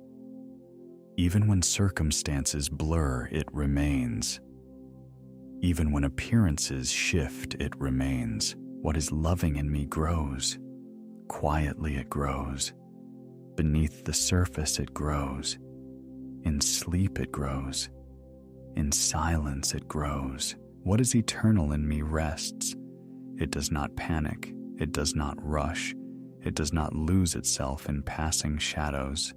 Even when circumstances blur, it remains. Even when appearances shift, it remains. What is loving in me grows. Quietly it grows. Beneath the surface it grows. In sleep it grows. In silence it grows. What is eternal in me rests. It does not panic. It does not rush. It does not lose itself in passing shadows.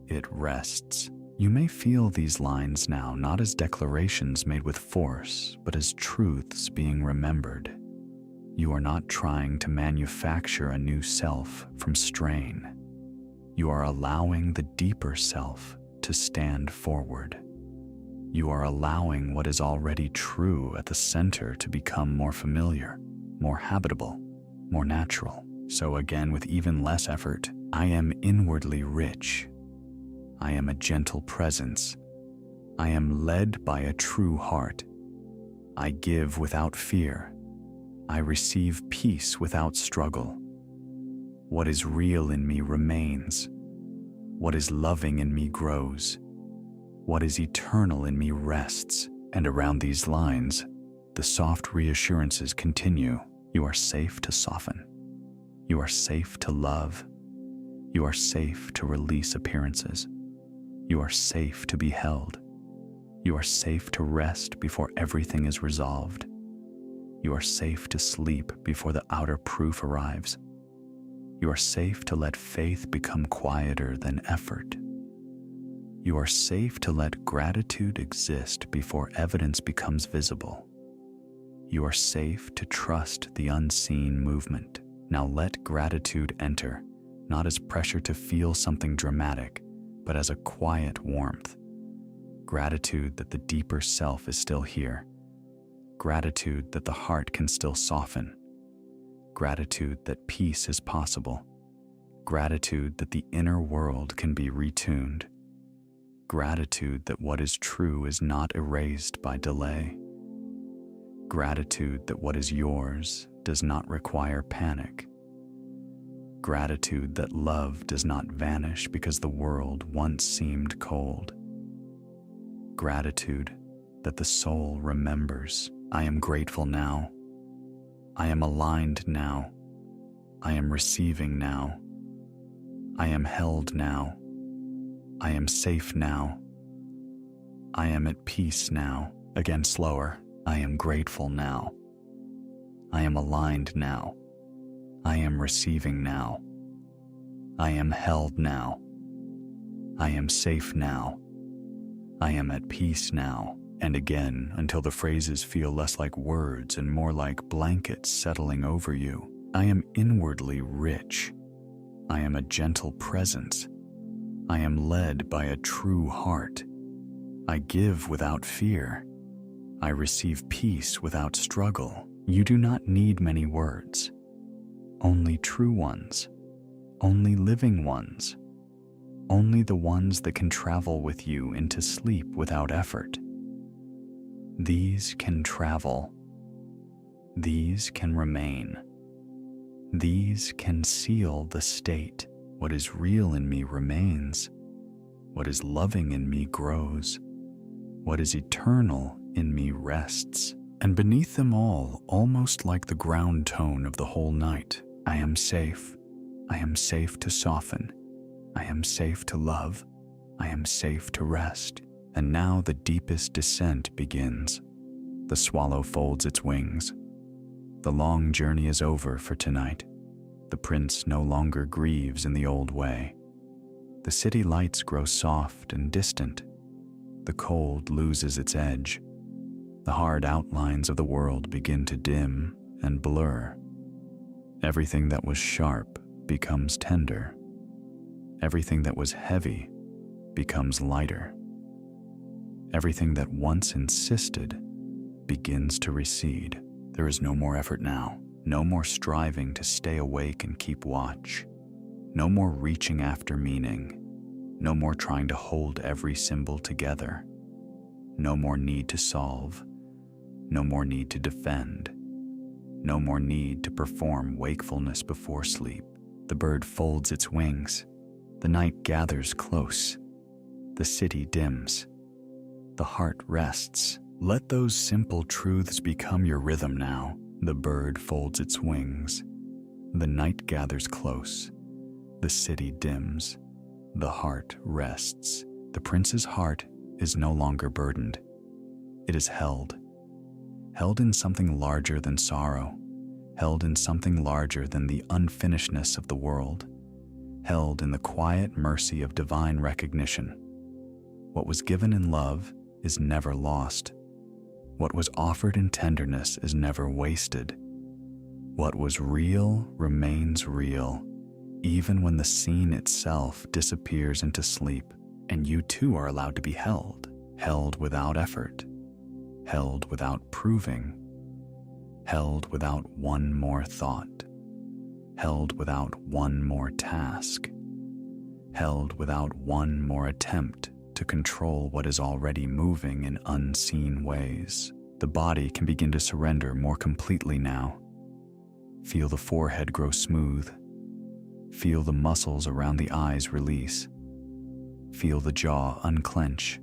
It rests. You may feel these lines now not as declarations made with force, but as truths being remembered. You are not trying to manufacture a new self from strain. You are allowing the deeper self to stand forward. You are allowing what is already true at the center to become more familiar, more habitable, more natural. So again, with even less effort, I am inwardly rich. I am a gentle presence. I am led by a true heart. I give without fear. I receive peace without struggle. What is real in me remains. What is loving in me grows. What is eternal in me rests. And around these lines, the soft reassurances continue. You are safe to soften. You are safe to love. You are safe to release appearances. You are safe to be held. You are safe to rest before everything is resolved. You are safe to sleep before the outer proof arrives. You are safe to let faith become quieter than effort. You are safe to let gratitude exist before evidence becomes visible. You are safe to trust the unseen movement. Now let gratitude enter, not as pressure to feel something dramatic, but as a quiet warmth. Gratitude that the deeper self is still here. Gratitude that the heart can still soften. Gratitude that peace is possible. Gratitude that the inner world can be retuned. Gratitude that what is true is not erased by delay. Gratitude that what is yours does not require panic. Gratitude that love does not vanish because the world once seemed cold. Gratitude that the soul remembers. I am grateful now. I am aligned now. I am receiving now. I am held now. I am safe now. I am at peace now. Again, slower. I am grateful now. I am aligned now. I am receiving now. I am held now. I am safe now. I am at peace now. And again, until the phrases feel less like words and more like blankets settling over you. I am inwardly rich. I am a gentle presence. I am led by a true heart. I give without fear. I receive peace without struggle. You do not need many words. Only true ones. Only living ones. Only the ones that can travel with you into sleep without effort. These can travel. These can remain. These can seal the state. What is real in me remains. What is loving in me grows. What is eternal in me rests. And beneath them all, almost like the ground tone of the whole night, I am safe. I am safe to soften. I am safe to love. I am safe to rest. And now the deepest descent begins. The swallow folds its wings. The long journey is over for tonight. The prince no longer grieves in the old way. The city lights grow soft and distant. The cold loses its edge. The hard outlines of the world begin to dim and blur. Everything that was sharp becomes tender. Everything that was heavy becomes lighter. Everything that once insisted begins to recede. There is no more effort now, no more striving to stay awake and keep watch, no more reaching after meaning, no more trying to hold every symbol together, no more need to solve, no more need to defend, no more need to perform wakefulness before sleep. The bird folds its wings, the night gathers close, the city dims, the heart rests. Let those simple truths become your rhythm now. The bird folds its wings, the night gathers close, the city dims, the heart rests. The prince's heart is no longer burdened. It is held in something larger than sorrow, held in something larger than the unfinishedness of the world, held in the quiet mercy of divine recognition. What was given in love is never lost. What was offered in tenderness is never wasted. What was real remains real, even when the scene itself disappears into sleep, and you too are allowed to be held without effort, held without proving, held without one more thought, held without one more task, held without one more attempt to control what is already moving in unseen ways. The body can begin to surrender more completely now. Feel the forehead grow smooth. Feel the muscles around the eyes release. Feel the jaw unclench.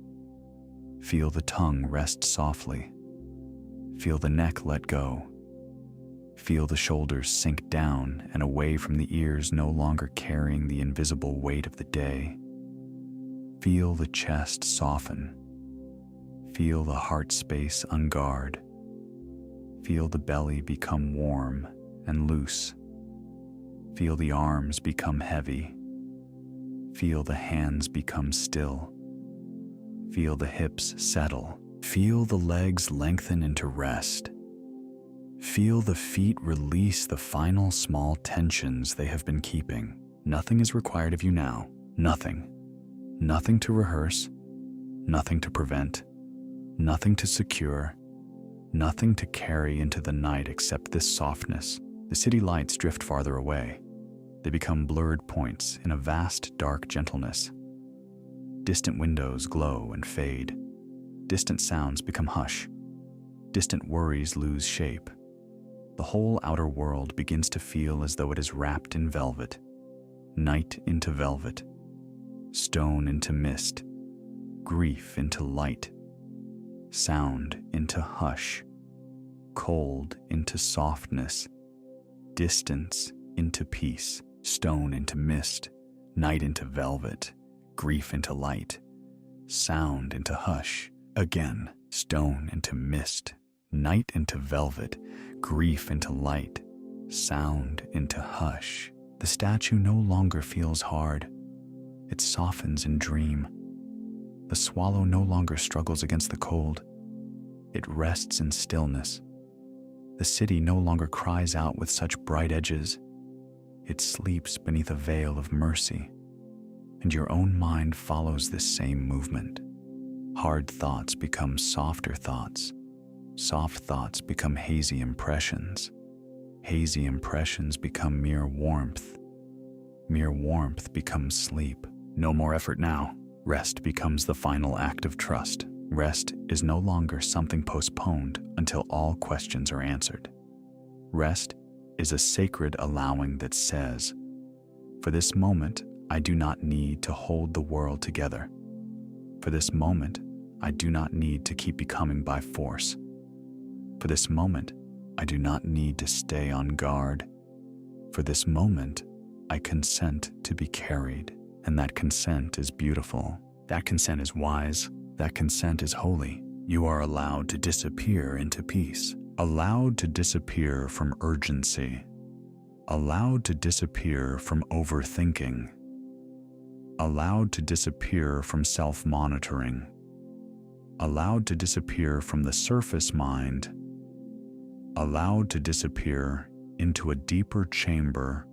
Feel the tongue rest softly. Feel the neck let go. Feel the shoulders sink down and away from the ears, no longer carrying the invisible weight of the day. Feel the chest soften. Feel the heart space unguard. Feel the belly become warm and loose. Feel the arms become heavy. Feel the hands become still. Feel the hips settle. Feel the legs lengthen into rest. Feel the feet release the final small tensions they have been keeping. Nothing is required of you now. Nothing. Nothing to rehearse, nothing to prevent, nothing to secure, nothing to carry into the night except this softness. The city lights drift farther away. They become blurred points in a vast, dark gentleness. Distant windows glow and fade. Distant sounds become hush. Distant worries lose shape. The whole outer world begins to feel as though it is wrapped in velvet. Night into velvet. Stone into mist, grief into light, sound into hush, cold into softness, distance into peace, stone into mist, night into velvet, grief into light, sound into hush. Again, stone into mist, night into velvet, grief into light, sound into hush. The statue no longer feels hard. It softens in dream. The swallow no longer struggles against the cold. It rests in stillness. The city no longer cries out with such bright edges. It sleeps beneath a veil of mercy. And your own mind follows this same movement. Hard thoughts become softer thoughts. Soft thoughts become hazy impressions. Hazy impressions become mere warmth. Mere warmth becomes sleep. No more effort now. Rest becomes the final act of trust. Rest is no longer something postponed until all questions are answered. Rest is a sacred allowing that says, for this moment, I do not need to hold the world together. For this moment, I do not need to keep becoming by force. For this moment, I do not need to stay on guard. For this moment, I consent to be carried. And that consent is beautiful. That consent is wise. That consent is holy. You are allowed to disappear into peace. Allowed to disappear from urgency. Allowed to disappear from overthinking. Allowed to disappear from self-monitoring. Allowed to disappear from the surface mind. Allowed to disappear into a deeper chamber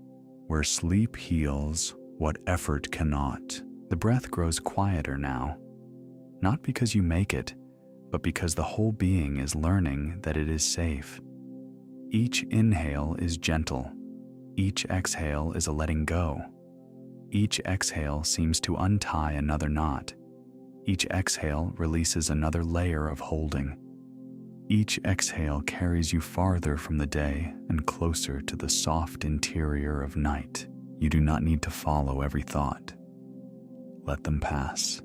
where sleep heals what effort cannot, The breath grows quieter now, not because you make it, but because the whole being is learning that it is safe. Each inhale is gentle. Each exhale is a letting go. Each exhale seems to untie another knot. Each exhale releases another layer of holding. Each exhale carries you farther from the day and closer to the soft interior of night. You do not need to follow every thought. Let them pass.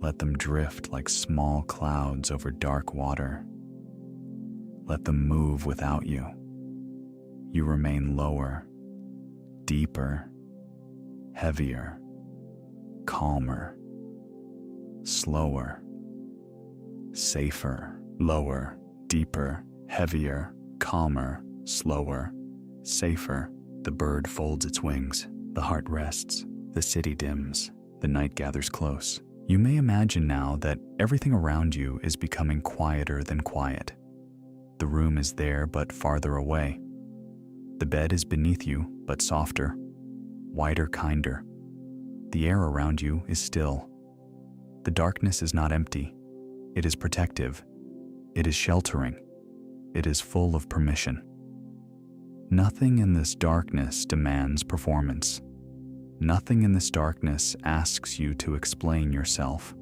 Let them drift like small clouds over dark water. Let them move without you. You remain lower, deeper, heavier, calmer, slower, safer, lower, deeper, heavier, calmer, slower, safer. The bird folds its wings, the heart rests, the city dims, the night gathers close. You may imagine now that everything around you is becoming quieter than quiet. The room is there but farther away. The bed is beneath you but softer, wider, kinder. The air around you is still. The darkness is not empty. It is protective. It is sheltering. It is full of permission. Nothing in this darkness demands performance. Nothing in this darkness asks you to explain yourself.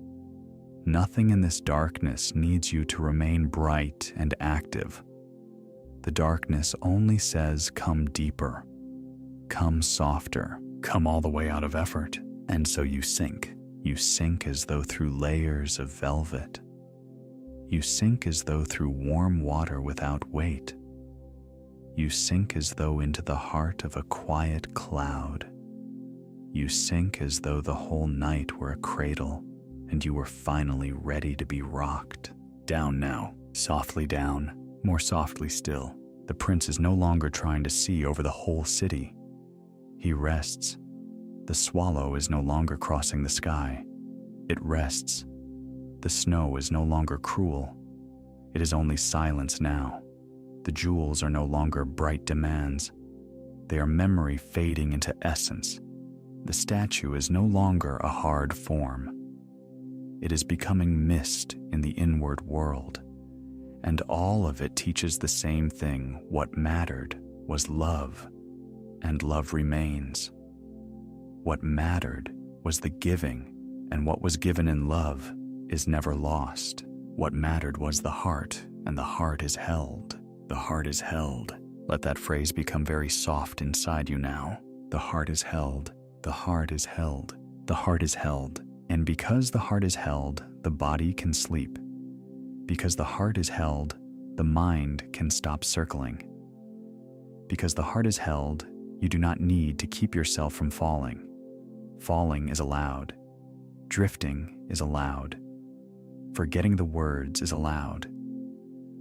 Nothing in this darkness needs you to remain bright and active. The darkness only says, come deeper, come softer, come all the way out of effort. And so you sink. You sink as though through layers of velvet. You sink as though through warm water without weight. You sink as though into the heart of a quiet cloud. You sink as though the whole night were a cradle, and you were finally ready to be rocked. Down now, softly down, more softly still. The prince is no longer trying to see over the whole city. He rests. The swallow is no longer crossing the sky. It rests. The snow is no longer cruel. It is only silence now. The jewels are no longer bright demands. They are memory fading into essence. The statue is no longer a hard form. It is becoming mist in the inward world, and all of it teaches the same thing. What mattered was love, and love remains. What mattered was the giving, and what was given in love is never lost. What mattered was the heart, and the heart is held. The heart is held. Let that phrase become very soft inside you now. The heart is held. The heart is held. The heart is held. And because the heart is held, the body can sleep. Because the heart is held, the mind can stop circling. Because the heart is held, you do not need to keep yourself from falling. Falling is allowed. Drifting is allowed. Forgetting the words is allowed.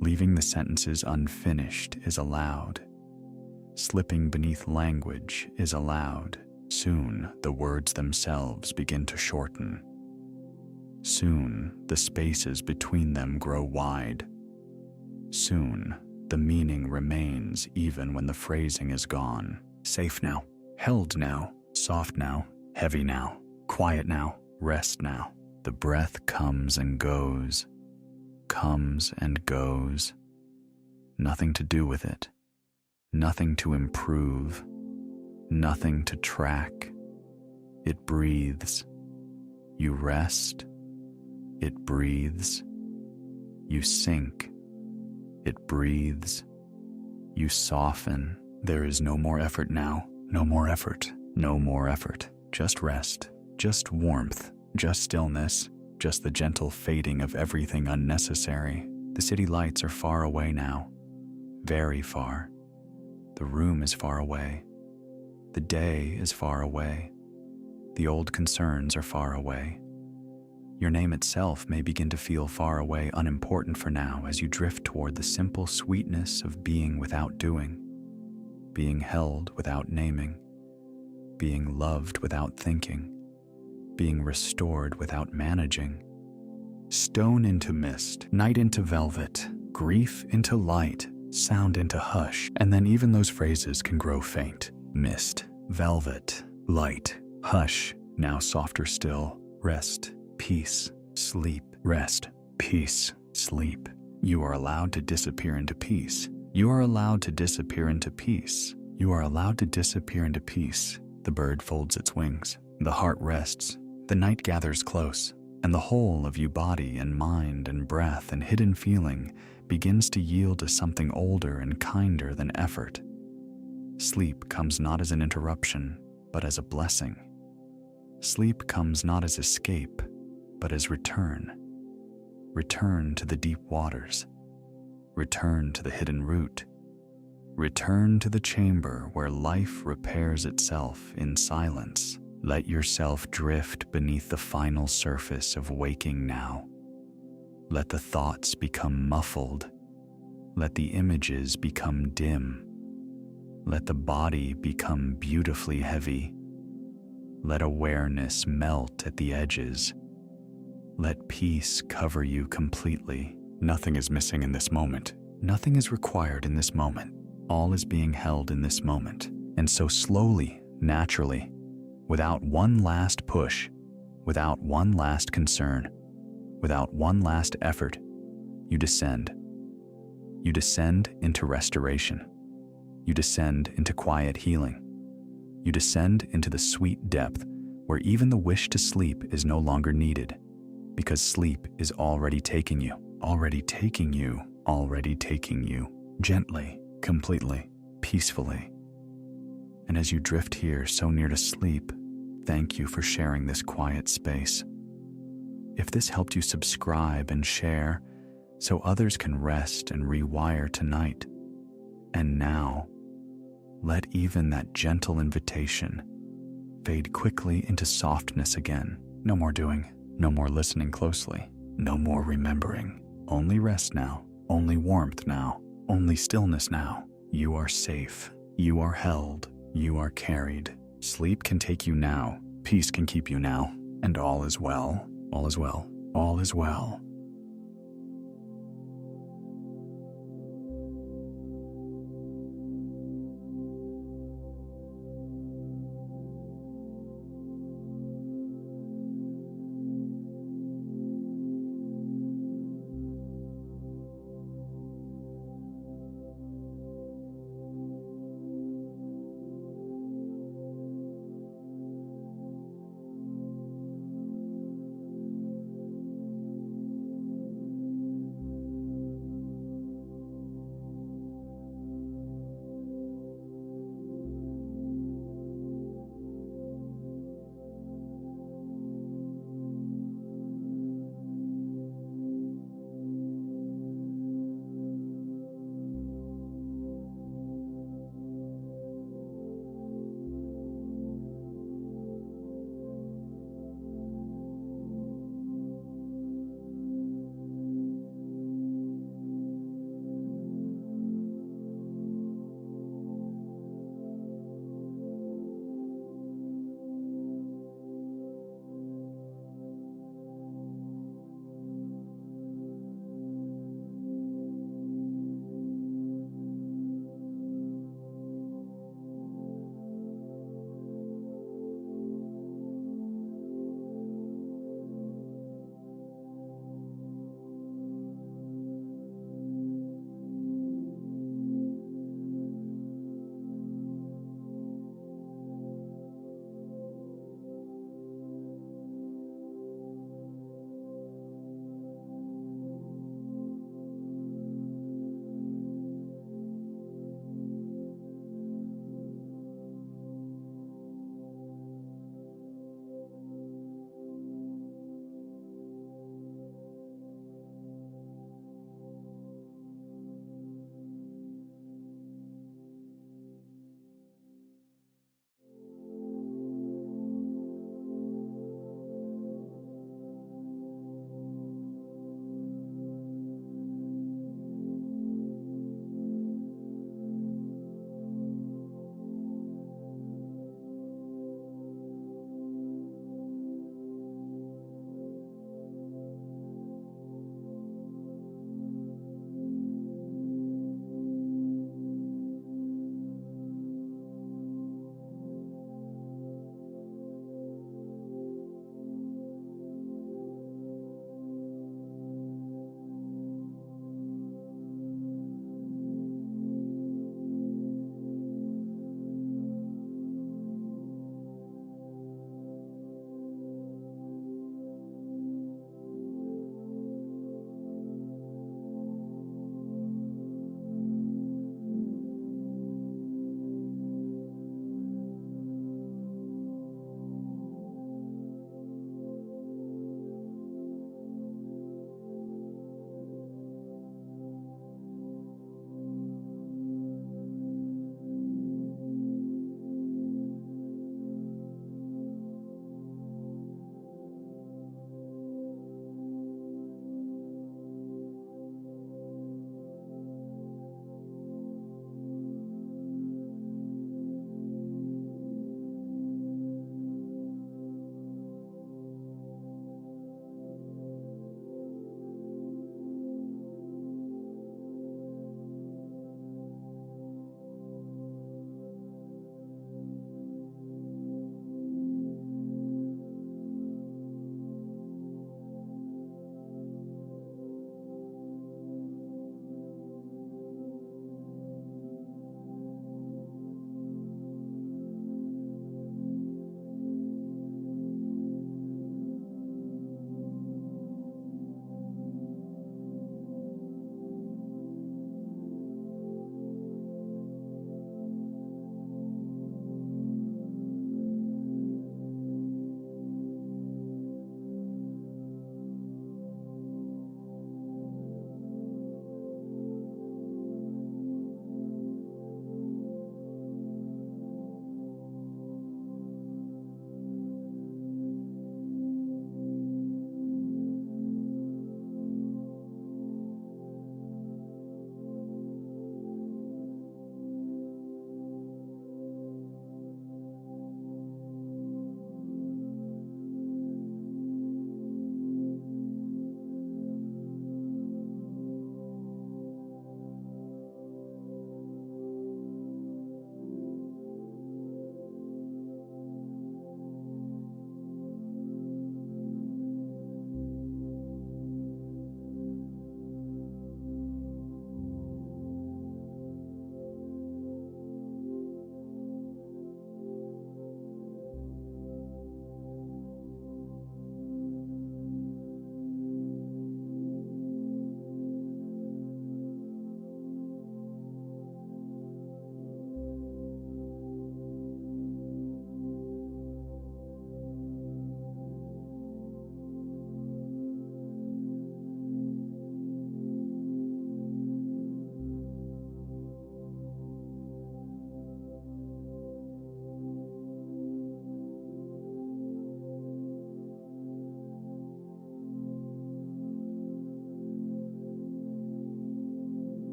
Leaving the sentences unfinished is allowed. Slipping beneath language is allowed. Soon, the words themselves begin to shorten. Soon, the spaces between them grow wide. Soon, the meaning remains even when the phrasing is gone. Safe now, held now, soft now, heavy now, quiet now, rest now. The breath comes and goes, comes and goes. Nothing to do with it, nothing to improve, nothing to track. It breathes. You rest. It breathes. You sink. It breathes. You soften. There is no more effort now. No more effort. No more effort. Just rest. Just warmth. Just stillness. Just the gentle fading of everything unnecessary. The city lights are far away now. Very far. The room is far away. The day is far away. The old concerns are far away. Your name itself may begin to feel far away, unimportant for now, as you drift toward the simple sweetness of being without doing, being held without naming, being loved without thinking, being restored without managing. Stone into mist, night into velvet, grief into light, sound into hush, and then even those phrases can grow faint. Mist, velvet, light, hush, Now softer still. Rest, peace, sleep. Rest, peace, sleep. You are allowed to disappear into peace. You are allowed to disappear into peace. You are allowed to disappear into peace. The bird folds its wings. The heart rests. The night gathers close. And the whole of you, body and mind and breath and hidden feeling, begins to yield to something older and kinder than effort. Sleep comes not as an interruption, but as a blessing. Sleep comes not as escape, but as return. Return to the deep waters. Return to the hidden root. Return to the chamber where life repairs itself in silence. Let yourself drift beneath the final surface of waking now. Let the thoughts become muffled. Let the images become dim. Let the body become beautifully heavy. Let awareness melt at the edges. Let peace cover you completely. Nothing is missing in this moment. Nothing is required in this moment. All is being held in this moment. And so slowly, naturally, without one last push, without one last concern, without one last effort, you descend. You descend into restoration. You descend into quiet healing. You descend into the sweet depth where even the wish to sleep is no longer needed, because sleep is already taking you, already taking you, already taking you, gently, completely, peacefully. And as you drift here so near to sleep, thank you for sharing this quiet space. If this helped you, subscribe and share so others can rest and rewire tonight. And now, let even that gentle invitation fade quickly into softness again. No more doing, no more listening closely, no more remembering. Only rest now, only warmth now, only stillness now. You are safe, you are held, you are carried. Sleep can take you now, peace can keep you now, and all is well, all is well, all is well.